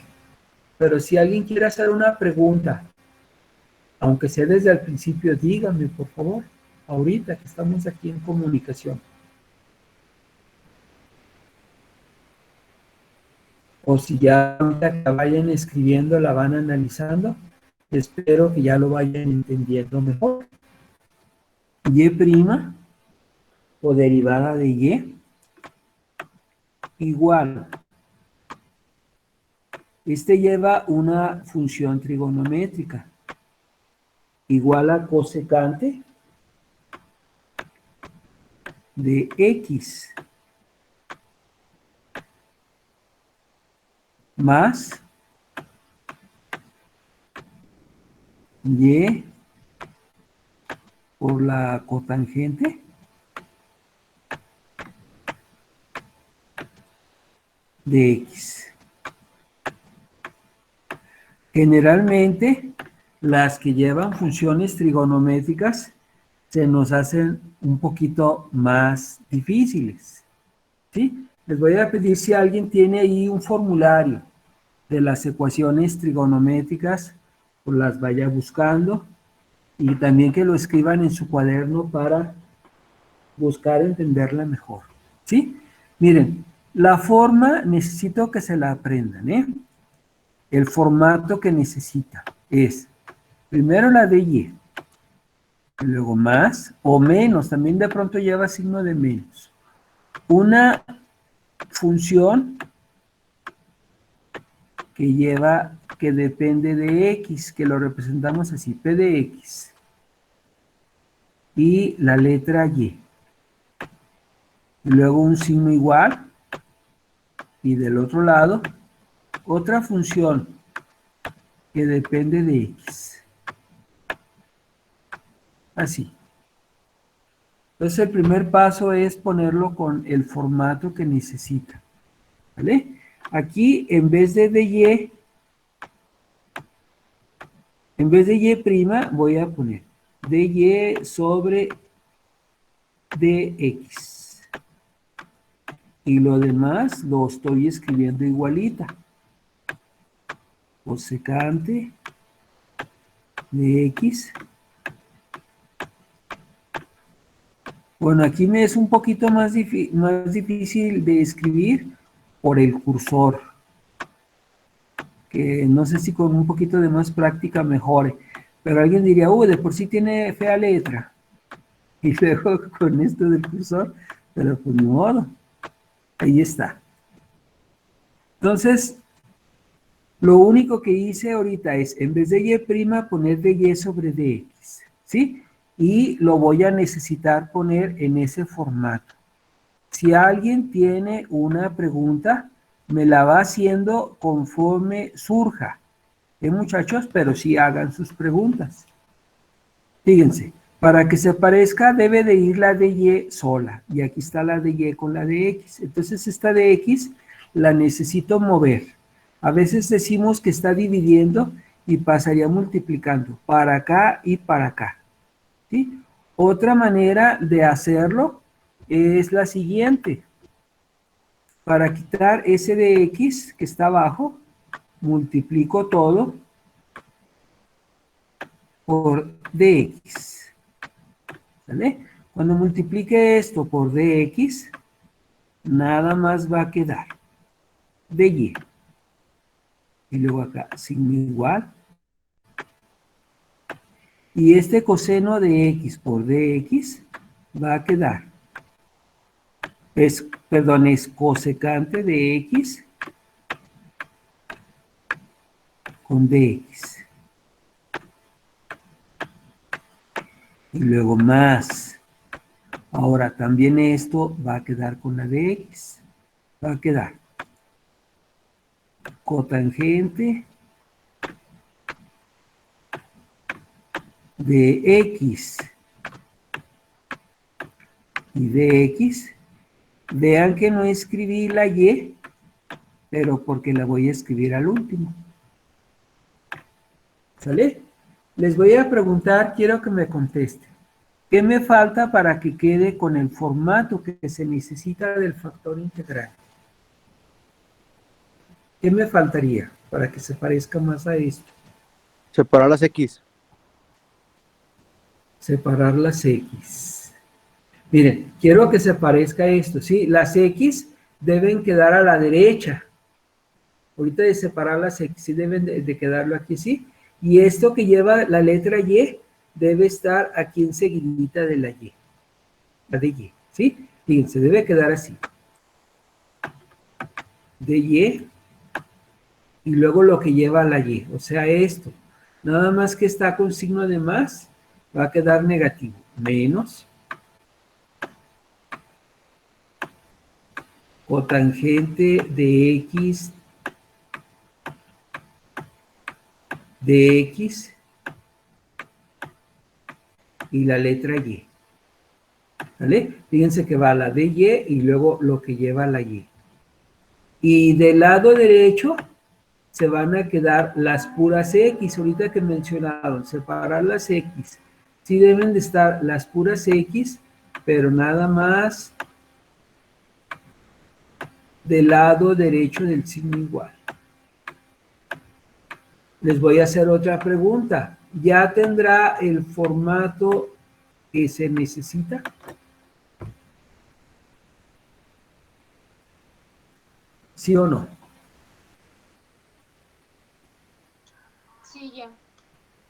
Pero si alguien quiere hacer una pregunta, aunque sea desde el principio, díganme, por favor, ahorita que estamos aquí en comunicación. O si ya que vayan escribiendo, la van analizando, espero que ya lo vayan entendiendo mejor. Y' o derivada de y igual. Este lleva una función trigonométrica igual a cosecante de x más y por la cotangente de x. Generalmente, las que llevan funciones trigonométricas se nos hacen un poquito más difíciles, ¿sí? Les voy a pedir si alguien tiene ahí un formulario de las ecuaciones trigonométricas, pues las vaya buscando y también que lo escriban en su cuaderno para buscar entenderla mejor, ¿sí? Miren, la forma necesito que se la aprendan, ¿eh? El formato que necesita es primero la de y, luego más o menos, también de pronto lleva signo de menos. Una función que depende de x, que lo representamos así, p de x. Y la letra y. Y luego un signo igual. Y del otro lado, otra función que depende de x. Así. Entonces el primer paso es ponerlo con el formato que necesita. ¿vale? Aquí, en vez de dy, voy a poner dy sobre dx. Y lo demás lo estoy escribiendo igualita. Cosecante de x. Bueno, aquí me es un poquito más difícil de escribir por el cursor. Que no sé si con un poquito de más práctica mejore. Pero alguien diría, de por sí tiene fea letra. Y luego con esto del cursor, pero pues ni modo. Ahí está. Entonces, lo único que hice ahorita es, en vez de y', poner dy sobre dx, ¿sí? Y lo voy a necesitar poner en ese formato. Si alguien tiene una pregunta, me la va haciendo conforme surja. Muchachos? Pero sí hagan sus preguntas. Fíjense, para que se parezca debe de ir la de y sola. Y aquí está la de y con la de x. Entonces esta de x la necesito mover. A veces decimos que está dividiendo y pasaría multiplicando para acá y para acá. ¿Sí? Otra manera de hacerlo es la siguiente. Para quitar ese de x que está abajo, multiplico todo por dx. ¿Vale? Cuando multiplique esto por dx, nada más va a quedar dy. Y luego acá, signo igual. Y este coseno de x por dx va a quedar. Es cosecante de x con dx. Y luego más. Ahora también esto va a quedar con la de x. Va a quedar cotangente de x y de x. Vean que no escribí la y, pero porque la voy a escribir al último. ¿Sale? Les voy a preguntar, quiero que me contesten. ¿Qué me falta para que quede con el formato que se necesita del factor integral? ¿Qué me faltaría para que se parezca más a esto? Separar las X. Separar las X. Miren, quiero que se parezca a esto, ¿sí? Las X deben quedar a la derecha. Ahorita de separar las X, sí deben de quedarlo aquí, ¿sí? Y esto que lleva la letra Y debe estar aquí enseguidita de la Y. La de Y, ¿sí? Fíjense, debe quedar así. De Y. Y luego lo que lleva la Y, o sea, esto. Nada más que está con signo de más, va a quedar negativo. Menos cotangente de x de x y la letra Y. ¿Vale? Fíjense que va la de Y y luego lo que lleva la Y. Y del lado derecho se van a quedar las puras X. Ahorita que mencionaron, separar las X. Sí deben de estar las puras X, pero nada más del lado derecho del signo igual. Les voy a hacer otra pregunta. ¿Ya tendrá el formato que se necesita? ¿Sí o no? Sí, ya.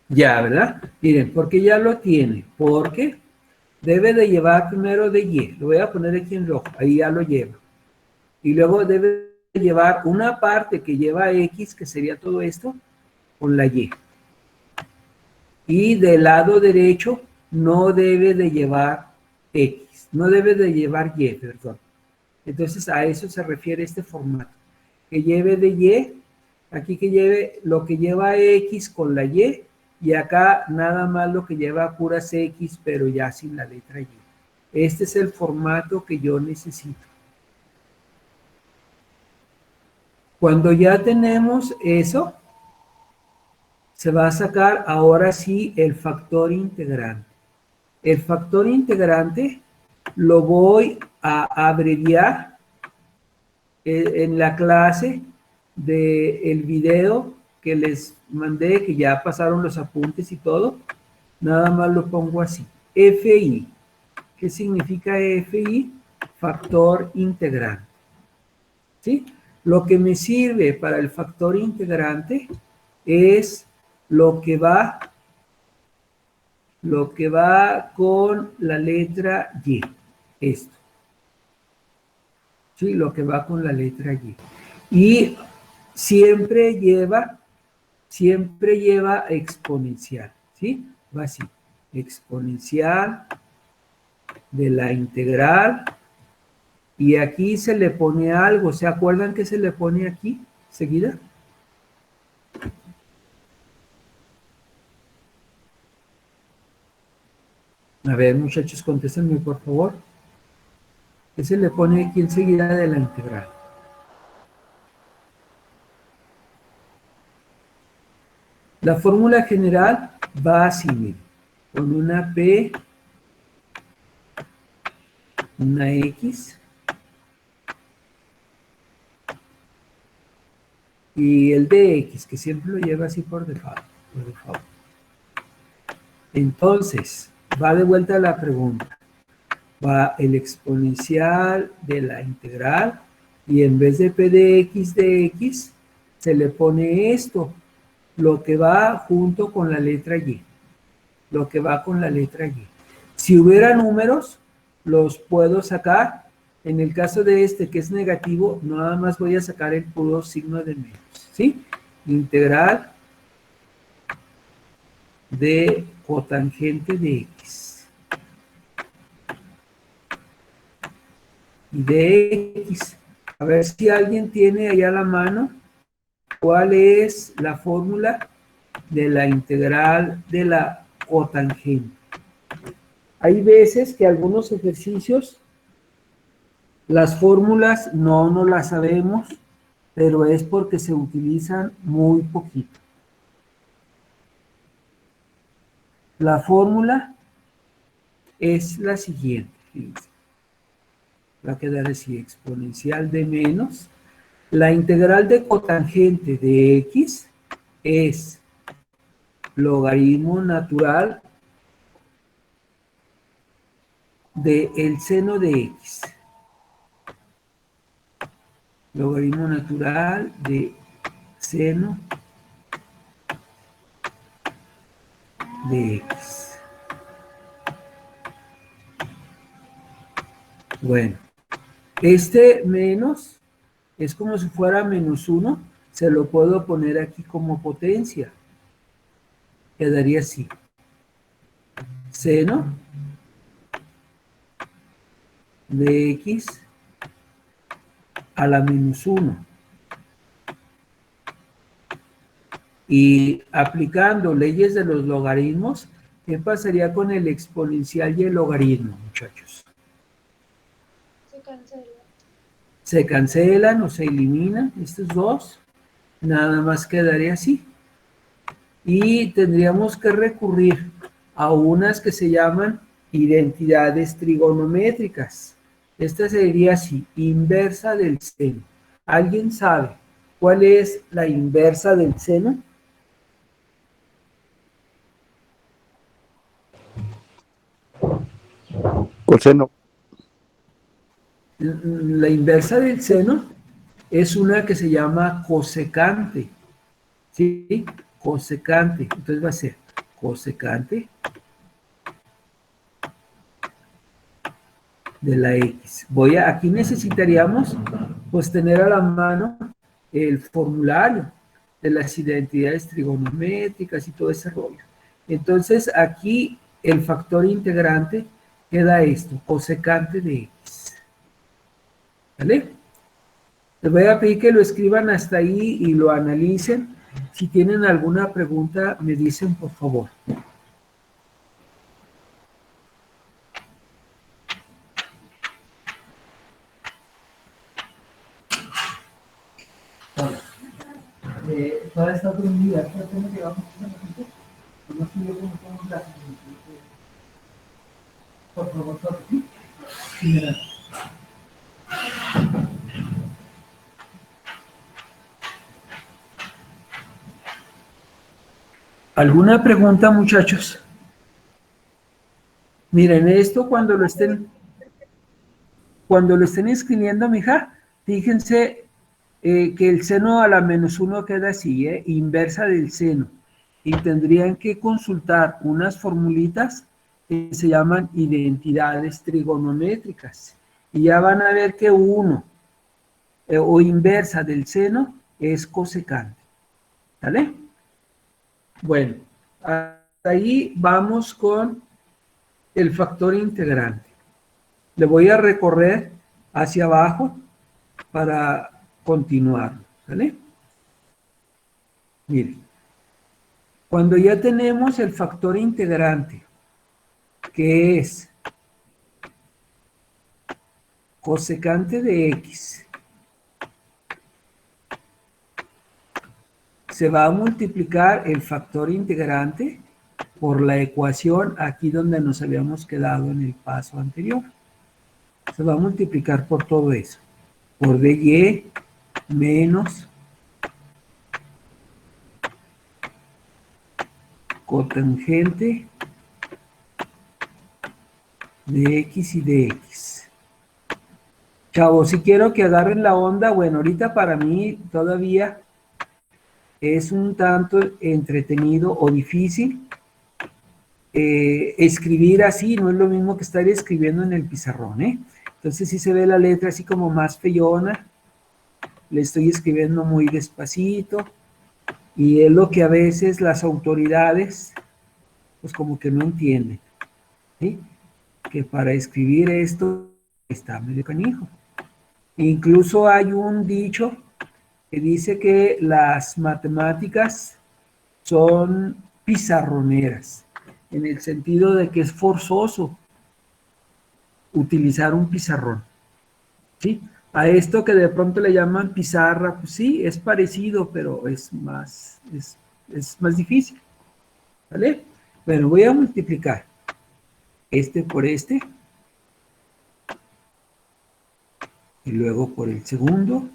Ya, ¿verdad? Miren, porque ya lo tiene. Porque debe de llevar primero de Y. Lo voy a poner aquí en rojo. Ahí ya lo lleva. Y luego debe de llevar una parte que lleva X, que sería todo esto, con la Y. Y del lado derecho no debe de llevar X. No debe de llevar Y, perdón. Entonces a eso se refiere este formato. Que lleve de Y, aquí que lleve lo que lleva X con la Y, y acá nada más lo que lleva puras X, pero ya sin la letra Y. Este es el formato que yo necesito. Cuando ya tenemos eso, se va a sacar ahora sí el factor integrante. El factor integrante lo voy a abreviar en la clase del video que les mandé, que ya pasaron los apuntes y todo. Nada más lo pongo así. FI. ¿Qué significa FI? Factor integrante. ¿Sí? Lo que me sirve para el factor integrante es lo que va con la letra Y. Esto. ¿Sí? Lo que va con la letra Y. Y siempre lleva exponencial. ¿Sí? Va así. Exponencial de la integral. Y aquí se le pone algo. ¿Se acuerdan que se le pone aquí? Seguida. A ver, muchachos, contéstenme, por favor. ¿Qué se le pone aquí enseguida de la integral? La fórmula general va así, miren, con una P, una X, y el dx, que siempre lo lleva así por default. Entonces, va de vuelta a la pregunta. Va el exponencial de la integral, y en vez de P de x, se le pone esto, lo que va junto con la letra Y. Lo que va con la letra Y. Si hubiera números, los puedo sacar. En el caso de este, que es negativo, nada más voy a sacar el puro signo de menos. ¿Sí? Integral de cotangente de X. Y de X. A ver si alguien tiene allá a la mano cuál es la fórmula de la integral de la cotangente. Hay veces que algunos ejercicios, las fórmulas no las sabemos, pero es porque se utilizan muy poquito. La fórmula es la siguiente, fíjense. Va a quedar así, exponencial de menos. La integral de cotangente de X es logaritmo natural del seno de X. Logaritmo natural de seno de X. Bueno, este menos es como si fuera menos 1, se lo puedo poner aquí como potencia. Quedaría así. Seno de X a la menos 1. Y aplicando leyes de los logaritmos, ¿qué pasaría con el exponencial y el logaritmo, muchachos? Se cancela. Se cancelan o se eliminan estos dos. Nada más quedaría así. Y tendríamos que recurrir a unas que se llaman identidades trigonométricas. Esta sería así, inversa del seno. ¿Alguien sabe cuál es la inversa del seno? Coseno. La inversa del seno es una que se llama cosecante. ¿Sí? Cosecante. Entonces va a ser cosecante de la X. Aquí necesitaríamos pues tener a la mano el formulario de las identidades trigonométricas y todo ese rollo. Entonces aquí el factor integrante queda esto, cosecante de X. ¿Vale? Les voy a pedir que lo escriban hasta ahí y lo analicen. Si tienen alguna pregunta, me dicen por favor. Ok. doctora está dormida, ¿por qué no llegamos a la gente? No sé yo cómo estamos la por favor, doctor. Sí, mira. ¿Alguna pregunta, muchachos? Miren, esto cuando lo estén escribiendo, mija, fíjense que el seno a la -1 queda así, inversa del seno. Y tendrían que consultar unas formulitas que se llaman identidades trigonométricas. Y ya van a ver que 1 o inversa del seno es cosecante. ¿Vale? Bueno, hasta ahí vamos con el factor integrante. Le voy a recorrer hacia abajo para continuar. ¿Vale? Miren, cuando ya tenemos el factor integrante, que es cosecante de x, se va a multiplicar el factor integrante por la ecuación aquí donde nos habíamos quedado en el paso anterior. Se va a multiplicar por todo eso, por dy menos cotangente de x y de x. Chavos, si quiero que agarren la onda, bueno, ahorita para mí todavía es un tanto entretenido o difícil escribir así, no es lo mismo que estar escribiendo en el pizarrón, ¿eh? Entonces sí se ve la letra así como más feyona, le estoy escribiendo muy despacito, y es lo que a veces las autoridades, pues como que no entienden, ¿sí? Que para escribir esto está medio canijo. Incluso hay un dicho que dice que las matemáticas son pizarroneras, en el sentido de que es forzoso utilizar un pizarrón, ¿sí? A esto que de pronto le llaman pizarra, pues sí, es parecido, pero es más difícil, ¿vale? Bueno, voy a multiplicar este por este, y luego por el segundo,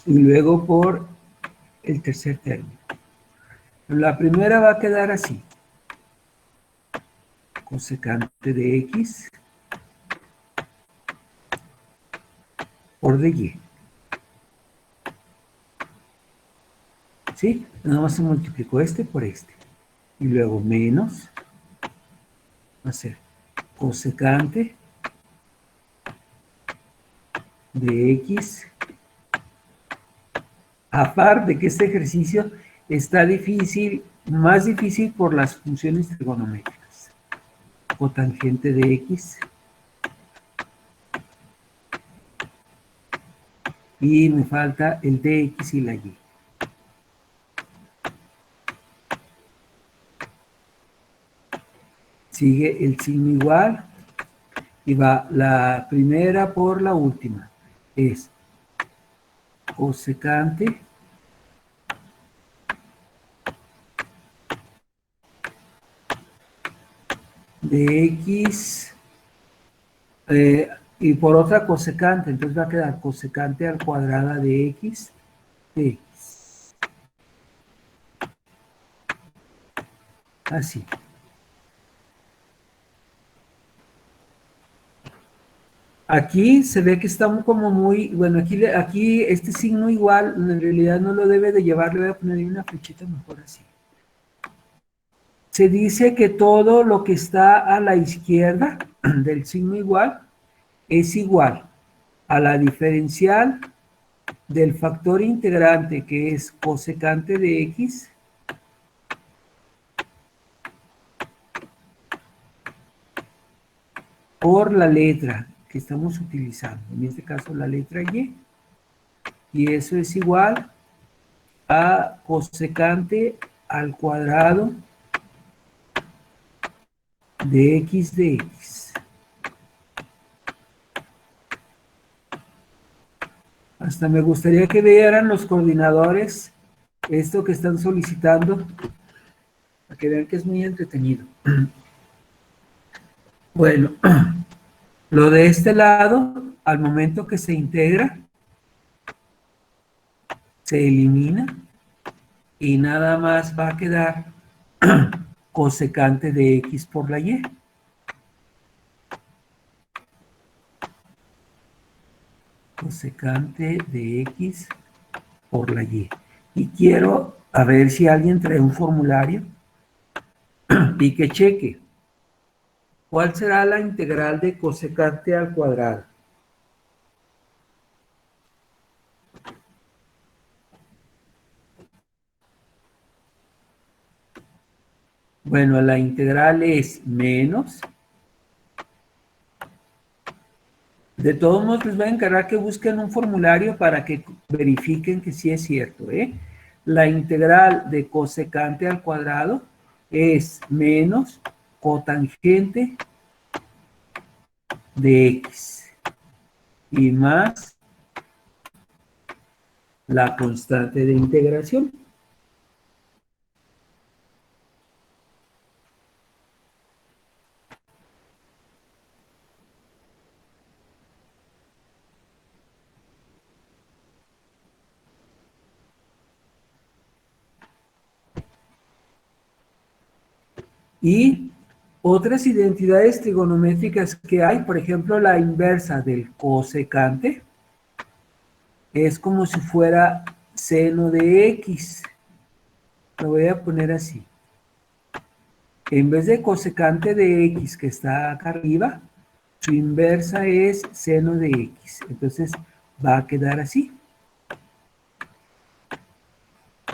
y luego por el tercer término. La primera va a quedar así. Cosecante de x por dy. ¿Sí? Nada más se multiplicó este por este. Y luego menos, va a ser cosecante de x. Aparte que este ejercicio está difícil, más difícil por las funciones trigonométricas. Cotangente de x. Y me falta el dx y la y. Sigue el signo igual y va la primera por la última. Es cosecante de x y por otra cosecante, entonces va a quedar cosecante al cuadrada de x de x. Así. Aquí se ve que estamos como muy, bueno, aquí este signo igual, en realidad no lo debe de llevar, le voy a poner ahí una flechita mejor así. Se dice que todo lo que está a la izquierda del signo igual es igual a la diferencial del factor integrante, que es cosecante de x, por la letra que estamos utilizando, en este caso la letra y eso es igual a cosecante al cuadrado de x de x. Hasta me gustaría que vieran los coordinadores esto que están solicitando, para que vean que es muy entretenido. Bueno, lo de este lado, al momento que se integra, se elimina y nada más va a quedar cosecante de X por la Y. Cosecante de X por la Y. Y quiero a ver si alguien trae un formulario y que cheque cuál será la integral de cosecante al cuadrado. Bueno, la integral es menos. De todos modos, les voy a encargar que busquen un formulario para que verifiquen que sí es cierto, ¿eh? La integral de cosecante al cuadrado es menos cotangente de X y más la constante de integración. Y otras identidades trigonométricas que hay, por ejemplo, la inversa del cosecante, es como si fuera seno de X. Lo voy a poner así. En vez de cosecante de X que está acá arriba, su inversa es seno de X. Entonces va a quedar así.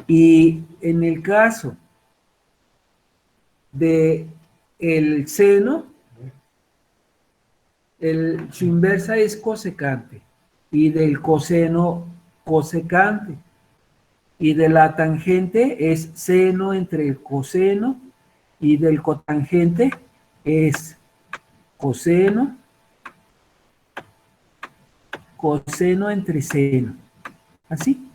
Y en el caso de el seno, su inversa es cosecante, y del coseno, cosecante, y de la tangente es seno entre el coseno, y del cotangente es coseno, coseno entre seno, así.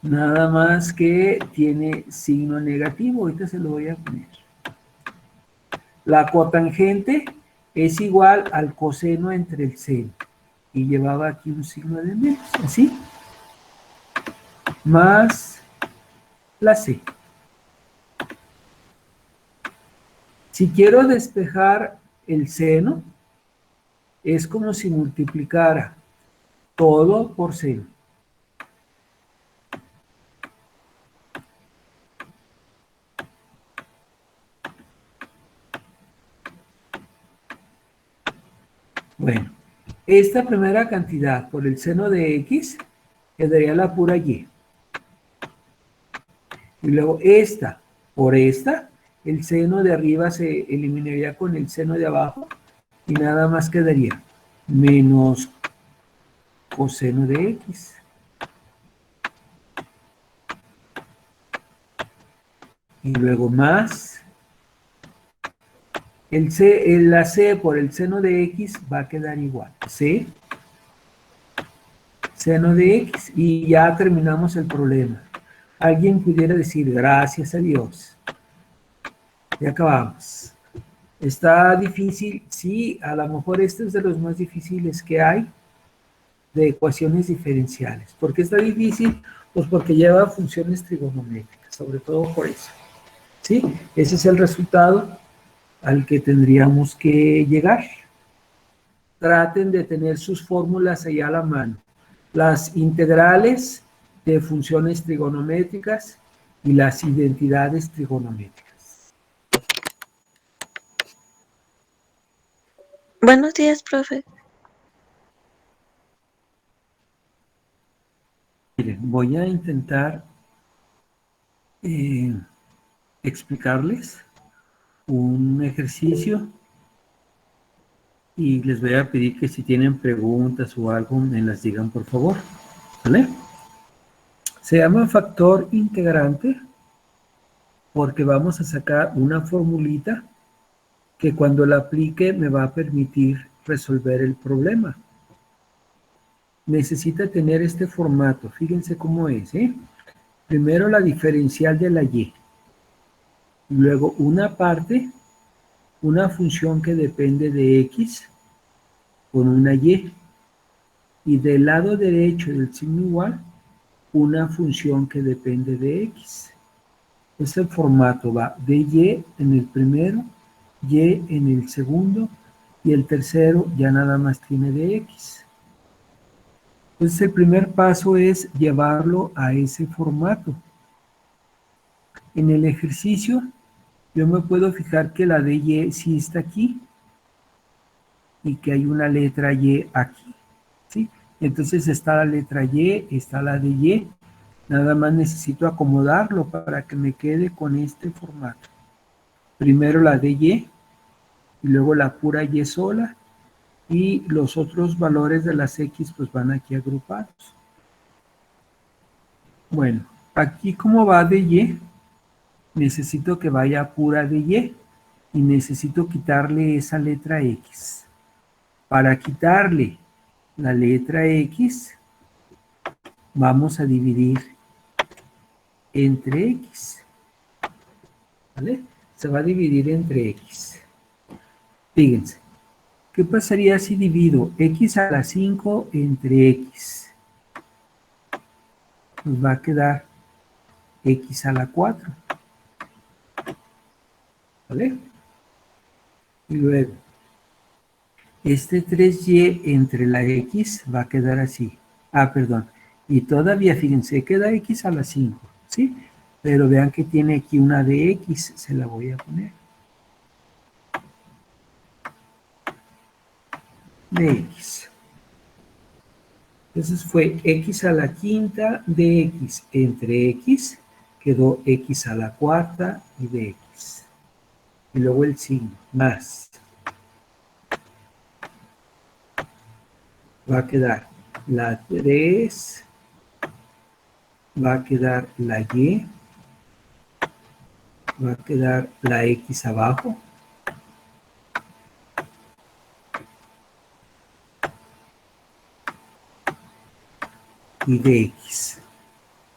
Nada más que tiene signo negativo, ahorita se lo voy a poner. La cotangente es igual al coseno entre el seno, y llevaba aquí un signo de menos, así, más la C. Si quiero despejar el seno, es como si multiplicara todo por seno. Bueno, esta primera cantidad por el seno de X quedaría la pura Y. Y luego esta por esta, el seno de arriba se eliminaría con el seno de abajo y nada más quedaría menos coseno de X. Y luego más la C por el seno de X va a quedar igual. C, seno de X, y ya terminamos el problema. Alguien pudiera decir, gracias a Dios. Ya acabamos. Está difícil, sí, a lo mejor este es de los más difíciles que hay de ecuaciones diferenciales. ¿Por qué está difícil? Pues porque lleva funciones trigonométricas, sobre todo por eso. ¿Sí? Ese es el resultado al que tendríamos que llegar. Traten de tener sus fórmulas allá a la mano. Las integrales de funciones trigonométricas y las identidades trigonométricas. Buenos días, profe. Miren, voy a intentar explicarles un ejercicio y les voy a pedir que si tienen preguntas o algo me las digan, por favor. ¿Vale? Se llama factor integrante porque vamos a sacar una formulita que cuando la aplique me va a permitir resolver el problema. Necesita tener este formato. Fíjense cómo es, ¿eh? Primero la diferencial de la y. Luego una parte, una función que depende de x con una y. Y del lado derecho del signo igual, una función que depende de x. Ese formato va de y en el primero, y en el segundo, y el tercero ya nada más tiene de x. Entonces el primer paso es llevarlo a ese formato. En el ejercicio yo me puedo fijar que la de y sí está aquí y que hay una letra y aquí, ¿sí? Entonces está la letra y, está la de y. Nada más necesito acomodarlo para que me quede con este formato. Primero la de y luego la pura y sola, y los otros valores de las x pues van aquí agrupados. Bueno, aquí como va de y, necesito que vaya pura de y necesito quitarle esa letra x. Para quitarle la letra x, vamos a dividir entre x. ¿Vale? Se va a dividir entre x. Fíjense, ¿qué pasaría si divido x a la 5 entre x? Nos va a quedar x a la 4. ¿Vale? Y luego, este 3y entre la x va a quedar así. Ah, perdón. Y todavía, fíjense, queda x a la 5, ¿sí? Pero vean que tiene aquí una de x, se la voy a poner. De x. Entonces fue x a la quinta de x entre x, quedó x a la cuarta y de x. Y luego el signo, más. Va a quedar la 3, va a quedar la y, va a quedar la x abajo. Y de x.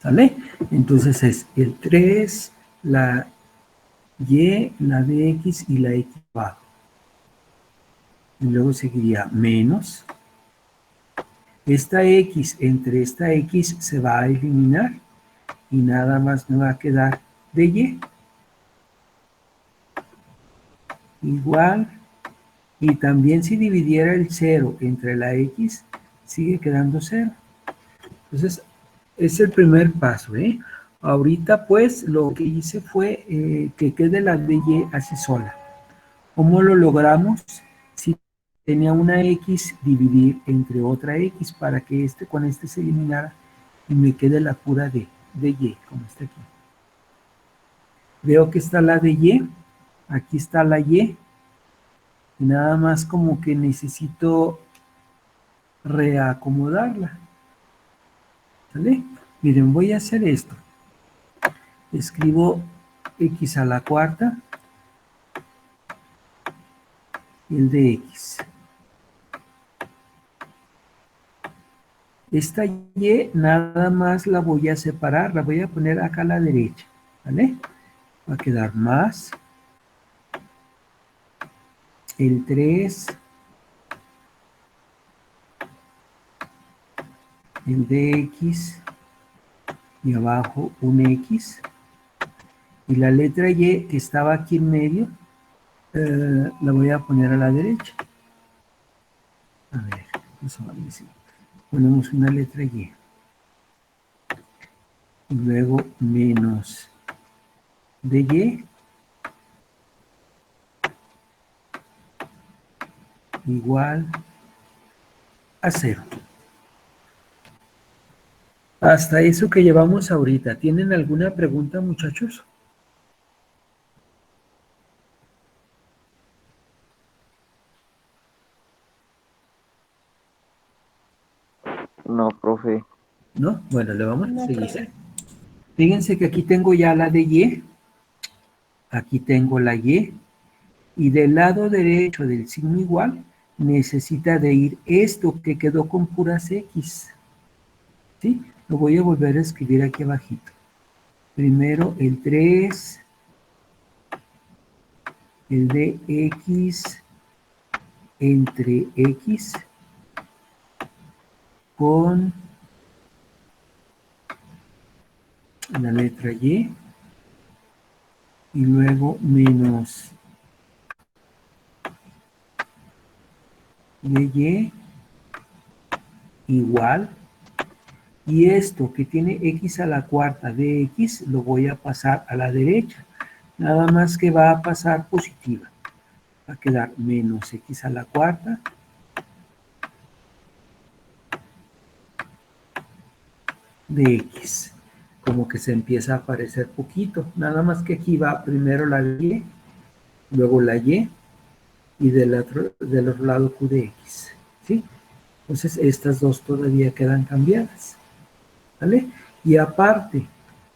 ¿Sale? Entonces es el 3, la y, la de x y la x abajo. Y luego seguiría menos. Esta x entre esta x se va a eliminar y nada más me va a quedar de y. Igual, y también si dividiera el 0 entre la x, sigue quedando 0. Entonces, es el primer paso, ¿eh? Ahorita, pues, lo que hice fue que quede la de y así sola. ¿Cómo lo logramos? Si tenía una x, dividir entre otra x para que con este se eliminara y me quede la pura de y, como está aquí. Veo que está la de y, aquí está la y, y nada más como que necesito reacomodarla. ¿Vale? Miren, voy a hacer esto. Escribo x a la cuarta y el de x. Esta y nada más la voy a separar, la voy a poner acá a la derecha. ¿Vale? Va a quedar más el 3, el de x y abajo un x, y la letra y que estaba aquí en medio la voy a poner a la derecha. A ver, vamos a ver si ponemos una letra y luego menos de y igual a 0. Hasta eso que llevamos ahorita. ¿Tienen alguna pregunta, muchachos? No, profe. ¿No? Bueno, le vamos a seguir. Fíjense que aquí tengo ya la de y. Aquí tengo la y. Y del lado derecho del signo igual, necesita de ir esto que quedó con puras X. ¿Sí? Lo voy a volver a escribir aquí abajito. Primero el 3, el de X entre X con la letra Y y luego menos de Y igual, y esto que tiene X a la cuarta de X lo voy a pasar a la derecha, nada más que va a pasar positiva, va a quedar menos X a la cuarta de X, como que se empieza a aparecer poquito, nada más que aquí va primero la Y, luego la Y, y del otro lado Q de X, ¿sí? Entonces estas dos todavía quedan cambiadas, ¿vale? Y aparte,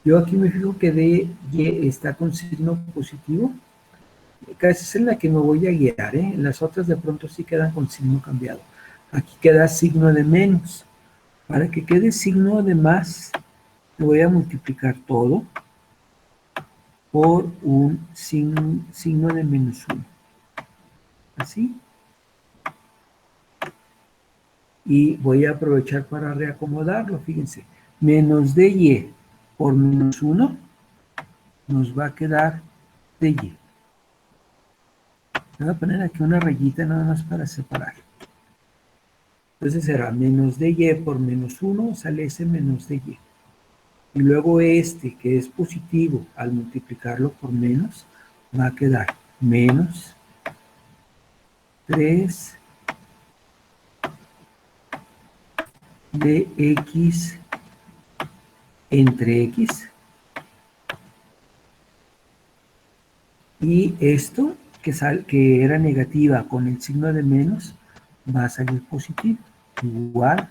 yo aquí me fijo que D, Y está con signo positivo, casi es en la que me voy a guiar, ¿eh? Las otras de pronto sí quedan con signo cambiado. Aquí queda signo de menos. Para que quede signo de más, voy a multiplicar todo por un signo de menos 1. Así. Y voy a aprovechar para reacomodarlo, fíjense. Menos de Y por menos 1 nos va a quedar de Y. Voy a poner aquí una rayita nada más para separar. Entonces será menos de Y por menos 1, sale ese menos de Y. Y luego este, que es positivo, al multiplicarlo por menos, va a quedar menos 3 de X entre X. Y esto, que era negativa con el signo de menos, va a salir positivo. Igual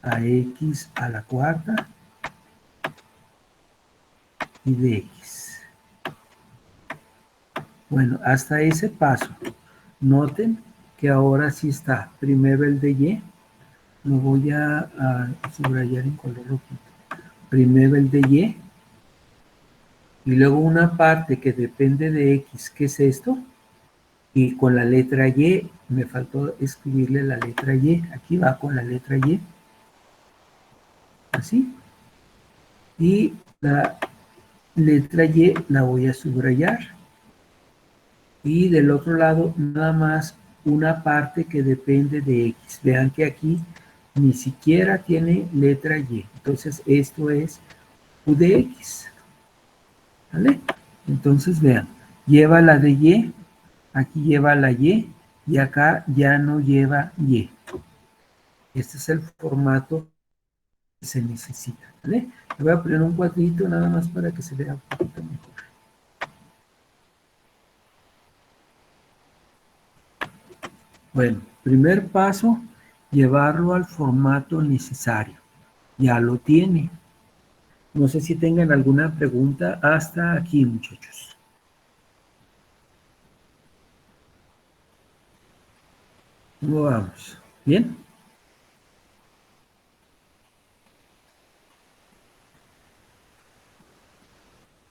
a X a la cuarta y de X. Bueno, hasta ese paso. Noten que ahora sí está primero el de Y. Lo voy a subrayar en color rojito. Primero el de Y. Y luego una parte que depende de X. ¿Qué es esto? Y con la letra Y, me faltó escribirle la letra Y. Aquí va con la letra Y. Así. Y la letra Y la voy a subrayar. Y del otro lado, nada más una parte que depende de X. Vean que aquí ni siquiera tiene letra Y. Entonces, esto es U de X. ¿Vale? Entonces, vean, lleva la de Y, aquí lleva la Y, y acá ya no lleva Y. Este es el formato que se necesita. ¿Vale? Le voy a poner un cuadrito nada más para que se vea un poquito mejor. Bueno, primer paso, llevarlo al formato necesario. Ya lo tiene. No sé si tengan alguna pregunta hasta aquí, muchachos. ¿Cómo vamos? ¿Bien?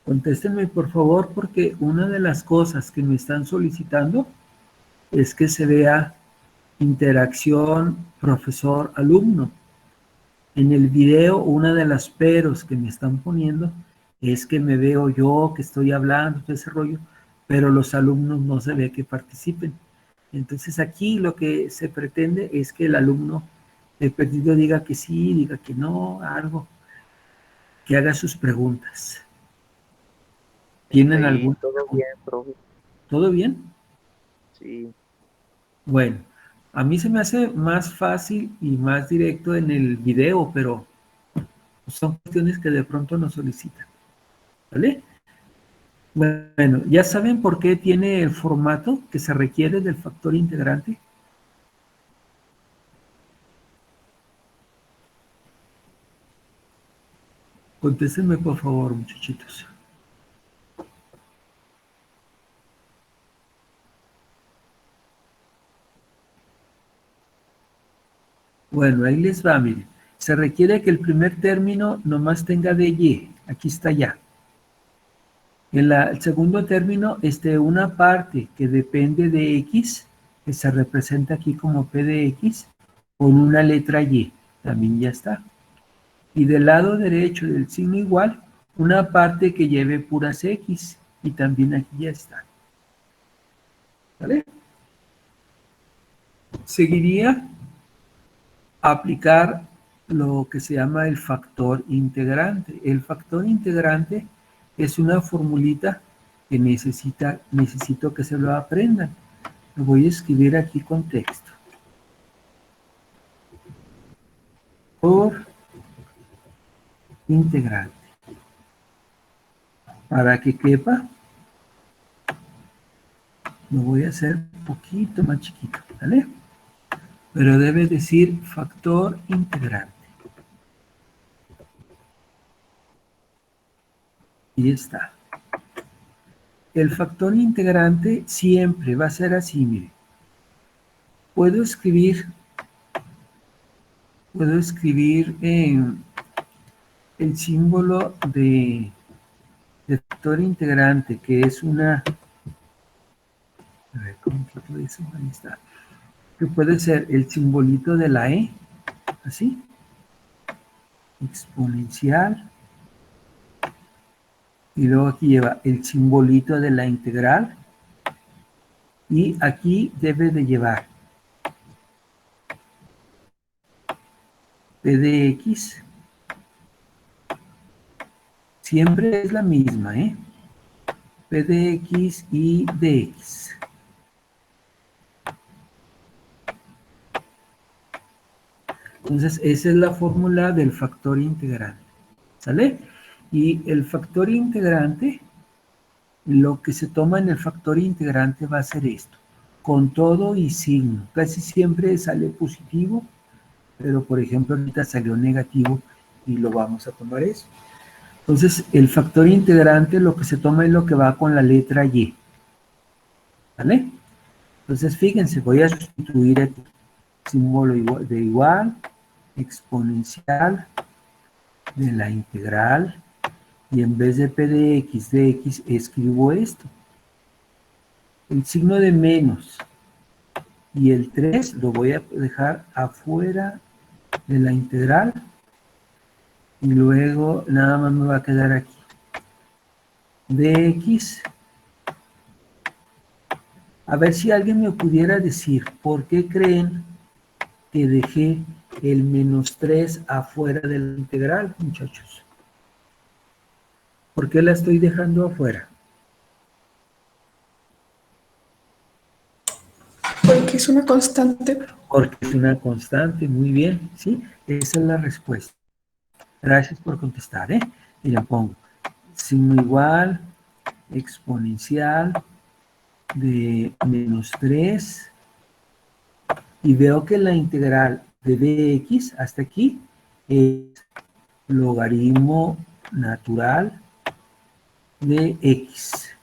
Contéstenme, por favor, porque una de las cosas que me están solicitando es que se vea interacción profesor-alumno. En el video, una de las peros que me están poniendo es que me veo yo, que estoy hablando, todo ese rollo, pero los alumnos no se ve que participen. Entonces aquí lo que se pretende es que el alumno de perdido diga que sí, diga que no, algo, que haga sus preguntas. ¿Tienen alguna Todo bien, pregunta? profe. ¿Todo bien? Sí. Bueno, a mí se me hace más fácil y más directo en el video, pero son cuestiones que de pronto nos solicitan. ¿Vale? Bueno, ¿ya saben por qué tiene el formato que se requiere del factor integrante? Contéstenme, por favor, muchachitos. Bueno, ahí les va, miren. Se requiere que el primer término nomás tenga de y. Aquí está ya. El segundo término, una parte que depende de x, que se representa aquí como p de x, con una letra y. También ya está. Y del lado derecho del signo igual, una parte que lleve puras x. Y también aquí ya está. ¿Vale? Seguiría aplicar lo que se llama el factor integrante. El factor integrante es una formulita que necesito que se lo aprendan. Lo voy a escribir aquí con texto. Por integrante. Para que quepa, lo voy a hacer un poquito más chiquito, ¿vale? Pero debe decir factor integrante. Y está. El factor integrante siempre va a ser así, mire. Puedo escribir el símbolo de factor integrante, que es una... A ver, ¿cómo quito eso? Ahí está. Que puede ser el simbolito de la E, así. Exponencial. Y luego aquí lleva el simbolito de la integral. Y aquí debe de llevar p de x. Siempre es la misma, ¿eh? P de x y dx. Entonces, esa es la fórmula del factor integrante. ¿Sale? Y el factor integrante, lo que se toma en el factor integrante va a ser esto. Con todo y signo. Casi siempre sale positivo, pero por ejemplo ahorita salió negativo y lo vamos a tomar eso. Entonces, el factor integrante lo que se toma es lo que va con la letra y. ¿Vale? Entonces, fíjense, voy a sustituir aquí. Símbolo de igual, exponencial, de la integral, y en vez de p de x, escribo esto. El signo de menos y el 3 lo voy a dejar afuera de la integral, y luego nada más me va a quedar aquí. Dx. A ver si alguien me pudiera decir por qué creen que dejé el menos 3 afuera de la integral, muchachos. ¿Por qué la estoy dejando afuera? Porque es una constante. Porque es una constante, muy bien, ¿sí? Esa es la respuesta. Gracias por contestar, ¿eh? Y le pongo signo igual, exponencial de menos 3, y veo que la integral de dx hasta aquí es logaritmo natural de x.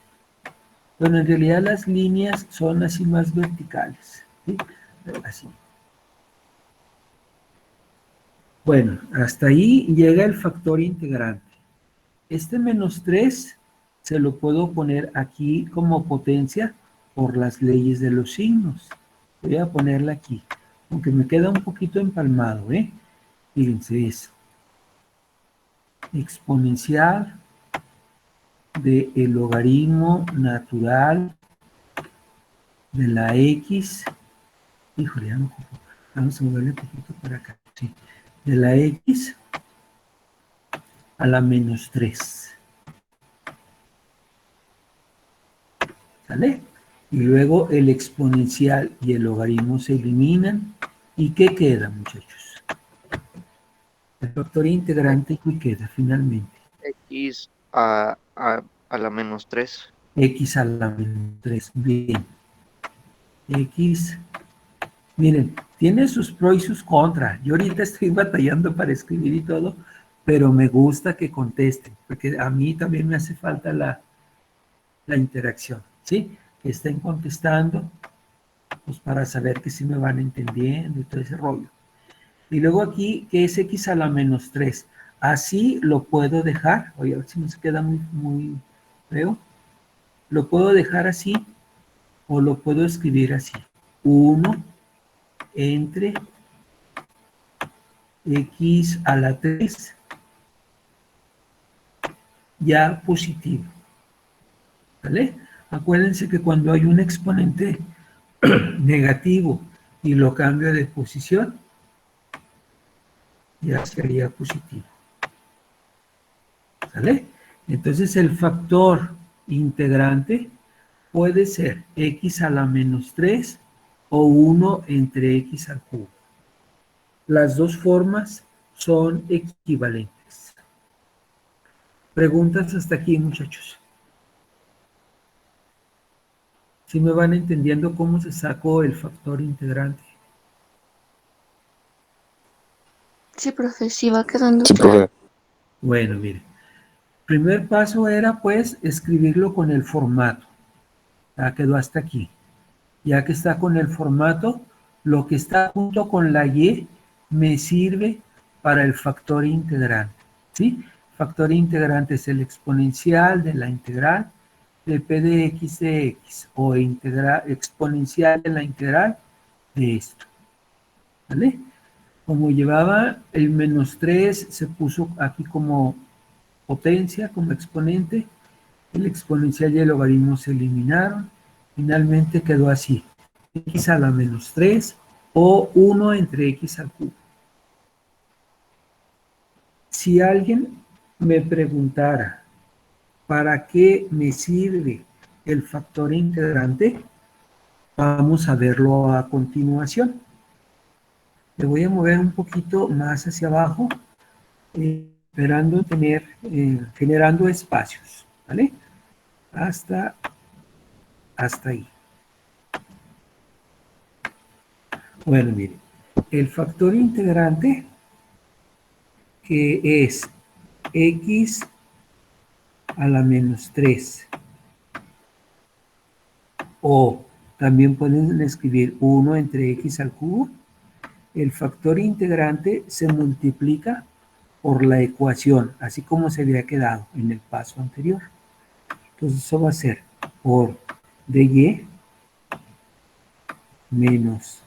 Bueno, en realidad las líneas son así más verticales, ¿sí? Así. Bueno, hasta ahí llega el factor integrante. Este menos 3 se lo puedo poner aquí como potencia por las leyes de los signos. Voy a ponerla aquí, aunque me queda un poquito empalmado, ¿eh? Fíjense eso. Exponencial de el logaritmo natural de la x. Híjole, ya no ocupo. Vamos a moverle un poquito para acá. Sí. De la x a la menos 3. ¿Sale? Y luego el exponencial y el logaritmo se eliminan. ¿Y qué queda, muchachos? El factor integrante, ¿qué queda finalmente? X a la menos 3. X a la menos 3. Bien. X. Miren, tiene sus pros y sus contras. Yo ahorita estoy batallando para escribir y todo, pero me gusta que contesten, porque a mí también me hace falta la interacción, ¿sí? Que estén contestando, pues para saber que sí me van entendiendo y todo ese rollo. Y luego aquí, que es x a la menos 3. Así lo puedo dejar. Oye, a ver si no se queda muy feo. Lo puedo dejar así o lo puedo escribir así. 1 entre x a la 3 ya positivo. ¿Vale? Acuérdense que cuando hay un exponente negativo y lo cambio de posición, ya sería positivo. ¿Sale? Entonces el factor integrante puede ser x a la menos 3 o 1 entre x al cubo. Las dos formas son equivalentes. ¿Preguntas hasta aquí, muchachos? ¿Sí me van entendiendo cómo se sacó el factor integrante? Sí, profe, sí va quedando Sí, claro. profe. Bueno, miren. Primer paso era, pues, escribirlo con el formato. Ya quedó hasta aquí. Ya que está con el formato, lo que está junto con la y me sirve para el factor integrante. ¿Sí? Factor integrante es el exponencial de la integral de p de x o exponencial de la integral de esto. ¿Vale? Como llevaba el menos 3, se puso aquí como potencia, como exponente. El exponencial y el logaritmo se eliminaron. Finalmente quedó así. X a la menos 3 o 1 entre x al cubo. Si alguien me preguntara ¿para qué me sirve el factor integrante? Vamos a verlo a continuación. Le voy a mover un poquito más hacia abajo, esperando tener, generando espacios, ¿vale? Hasta ahí. Bueno, miren, el factor integrante, que es x a la menos 3, o también pueden escribir 1 entre x al cubo, el factor integrante se multiplica por la ecuación, así como se había quedado en el paso anterior. Entonces eso va a ser por dy menos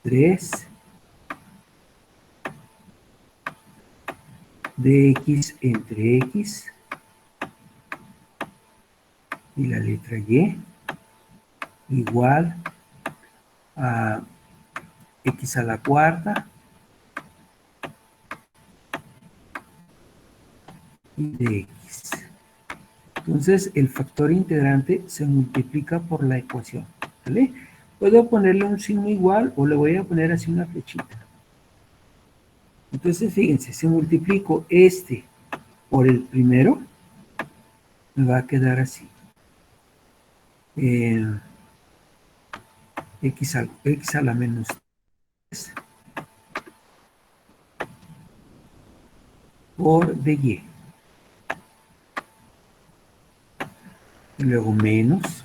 3 dx entre x y la letra y igual a x a la cuarta y dx. Entonces el factor integrante se multiplica por la ecuación, ¿vale? Puedo ponerle un signo igual o le voy a poner así una flechita. Entonces fíjense, si multiplico este por el primero, me va a quedar así. X a la menos 3 por dy. Y luego menos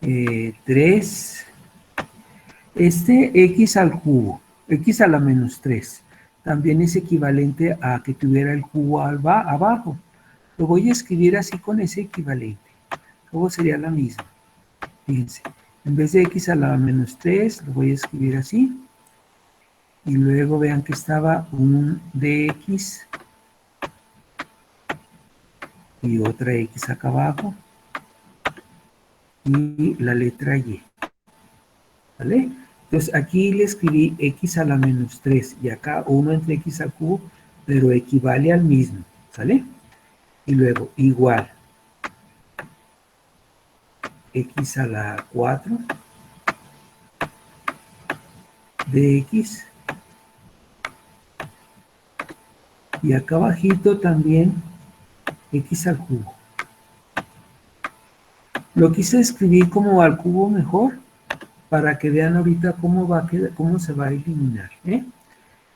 3. Este x al cubo, x a la menos 3, también es equivalente a que tuviera el cubo abajo. Lo voy a escribir así con ese equivalente. Luego sería la misma. Fíjense, en vez de x a la menos 3, lo voy a escribir así. Y luego vean que estaba un dx y otra x acá abajo. Y la letra y. ¿Vale? Entonces aquí le escribí x a la menos 3 y acá 1 entre x al cubo, pero equivale al mismo. ¿Sale? Y luego igual x a la 4 dx y acá abajito también x al cubo. Lo quise escribir como al cubo mejor para que vean ahorita cómo va a quedar, cómo se va a eliminar.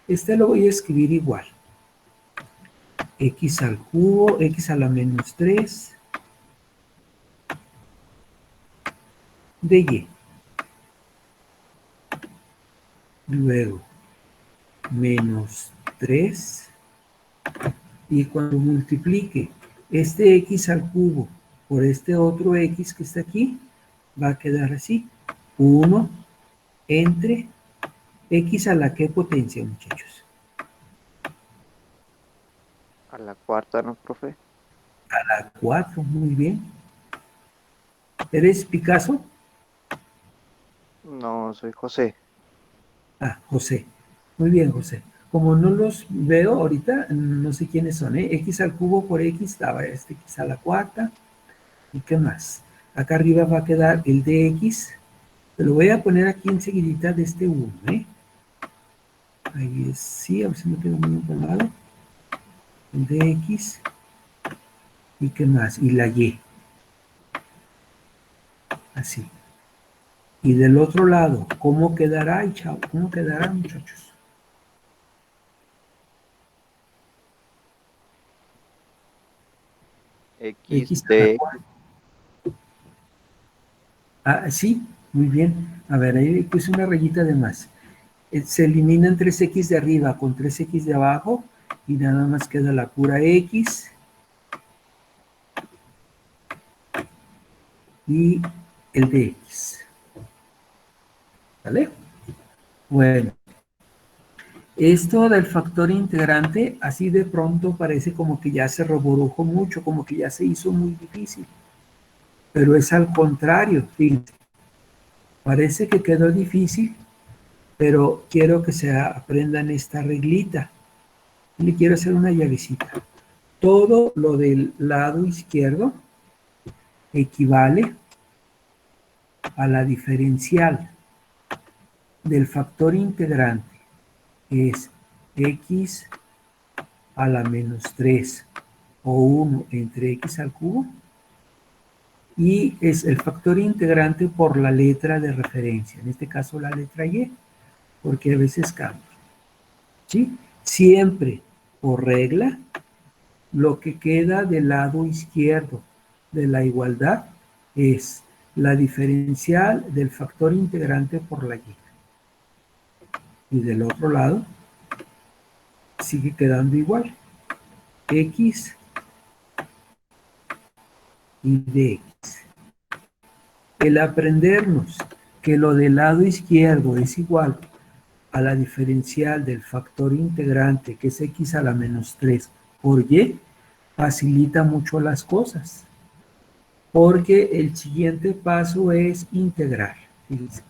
Este lo voy a escribir igual. X al cubo, x a la menos 3 de y. luego menos 3, y cuando multiplique este x al cubo por este otro x que está aquí, va a quedar así, 1 entre x a la ¿qué potencia, muchachos? A la cuarta, ¿no, profe? A la 4, muy bien. ¿Eres Picasso? No, soy José. Ah, José. Muy bien, José. Como no los veo ahorita, no sé quiénes son, ¿eh? X al cubo por x estaba este x a la cuarta. ¿Y qué más? Acá arriba va a quedar el dx. Te lo voy a poner aquí enseguidita de este 1, ¿eh? Ahí es, sí, a ver si me quedo muy empolvado. El dx. ¿Y qué más? Y la y. Así. Y del otro lado, ¿cómo quedará? Ay, chao, ¿cómo quedará, muchachos? X A la de cuarta. Ah, sí, muy bien. A ver, ahí puse una rayita de más. Se eliminan 3x de arriba con 3x de abajo y nada más queda la pura x y el dx. ¿Vale? Bueno, esto del factor integrante así de pronto parece como que ya se reborujó mucho, como que ya se hizo muy difícil. Pero es al contrario, fíjense. Parece que quedó difícil, pero quiero que se aprendan esta reglita. Le quiero hacer una llavecita. Todo lo del lado izquierdo equivale a la diferencial del factor integrante, que es x a la menos 3 o 1 entre x al cubo, y es el factor integrante por la letra de referencia, en este caso la letra y, porque a veces cambia. ¿Sí? Siempre, por regla, lo que queda del lado izquierdo de la igualdad es la diferencial del factor integrante por la y. Y del otro lado sigue quedando igual. X y dx. El aprendernos que lo del lado izquierdo es igual a la diferencial del factor integrante, que es x a la menos 3 por y, facilita mucho las cosas. Porque el siguiente paso es integrar. Fíjense,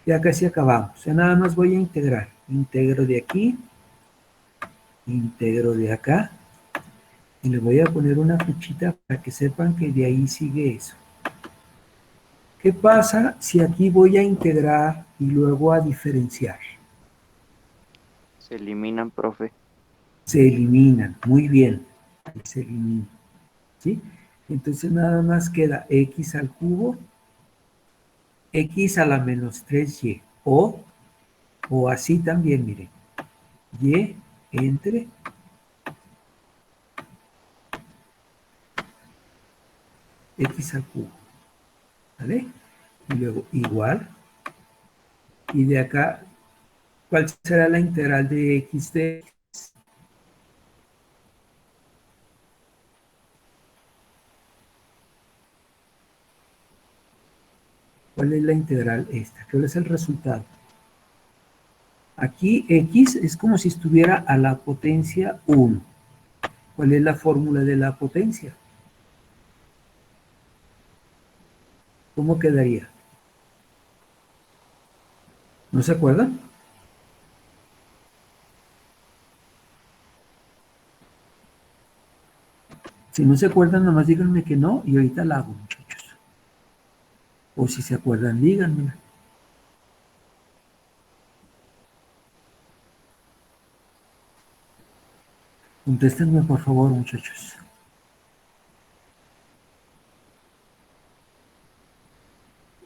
ya casi acabamos. Ya nada más voy a integrar. Integro de aquí, integro de acá, y le voy a poner una flechita para que sepan que de ahí sigue eso. ¿Qué pasa si aquí voy a integrar y luego a diferenciar? se eliminan, profe. Se eliminan, muy bien, se eliminan, ¿sí? Entonces nada más queda x al cubo, x a la menos 3y, o así también, miren, y entre x al cubo, ¿vale? Y luego igual, y de acá, ¿cuál será la integral de x de x? ¿Cuál es la integral esta? ¿Cuál es el resultado? Aquí x es como si estuviera a la potencia 1. ¿Cuál es la fórmula de la potencia? ¿Cómo quedaría? ¿No se acuerdan? Si no se acuerdan, nomás díganme que no y ahorita la hago, muchachos. O si se acuerdan, díganme. Contéstenme, por favor, muchachos.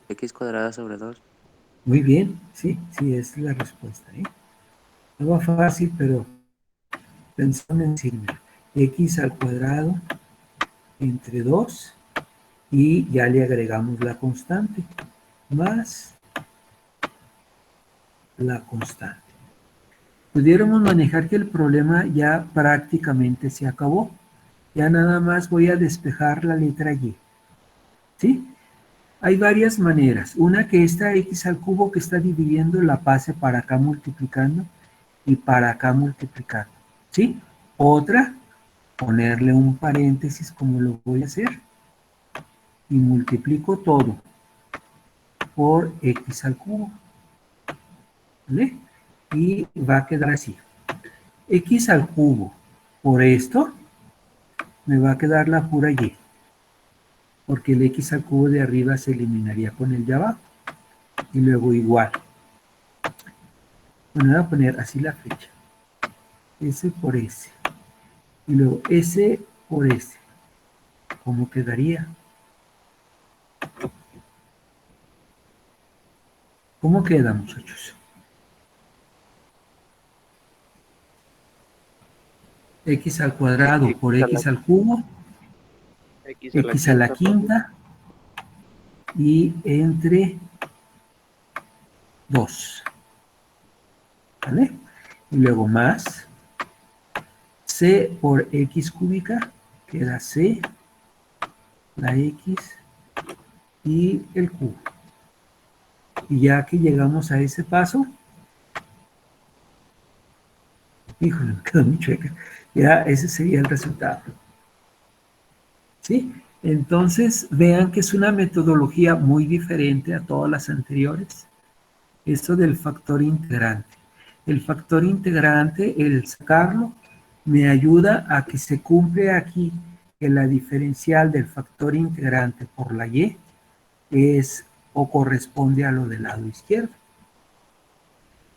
X cuadrada sobre 2. Muy bien, sí, sí, es la respuesta, ¿eh? Estaba fácil, pero pensando en decirme x al cuadrado entre 2 y ya le agregamos la constante, más la constante. Pudiéramos manejar que el problema ya prácticamente se acabó. Ya nada más voy a despejar la letra Y. ¿Sí? Hay varias maneras. Una, que esta x al cubo que está dividiendo la pase para acá multiplicando y para acá multiplicando. ¿Sí? Otra, ponerle un paréntesis como lo voy a hacer y multiplico todo por x al cubo. ¿Vale? Y va a quedar así. X al cubo por esto me va a quedar la pura Y, porque el x al cubo de arriba se eliminaría con el de abajo. Y luego igual. Bueno, voy a poner así la flecha. S por S. Y luego S por S. ¿Cómo quedaría? ¿Cómo queda, muchachos? X al cuadrado por X al cubo. X a la quinta. Y entre 2. ¿Vale? Y luego más C por X cúbica, queda C, la X y el cubo. Y ya que llegamos a ese paso, híjole, me quedó muy chueca, ya ese sería el resultado. ¿Sí? Entonces, vean que es una metodología muy diferente a todas las anteriores. Esto del factor integrante. El factor integrante, el sacarlo, me ayuda a que se cumple aquí que la diferencial del factor integrante por la Y es o corresponde a lo del lado izquierdo.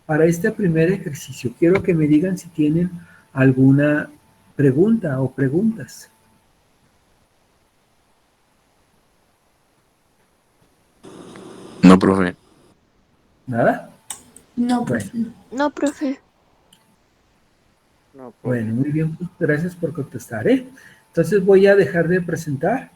Para este primer ejercicio, quiero que me digan si tienen alguna pregunta o preguntas. No, profe. ¿Nada? No, Bueno. profe. No, profe. No, profe. Bueno, muy bien, pues, gracias por contestar, ¿eh? Entonces voy a dejar de presentar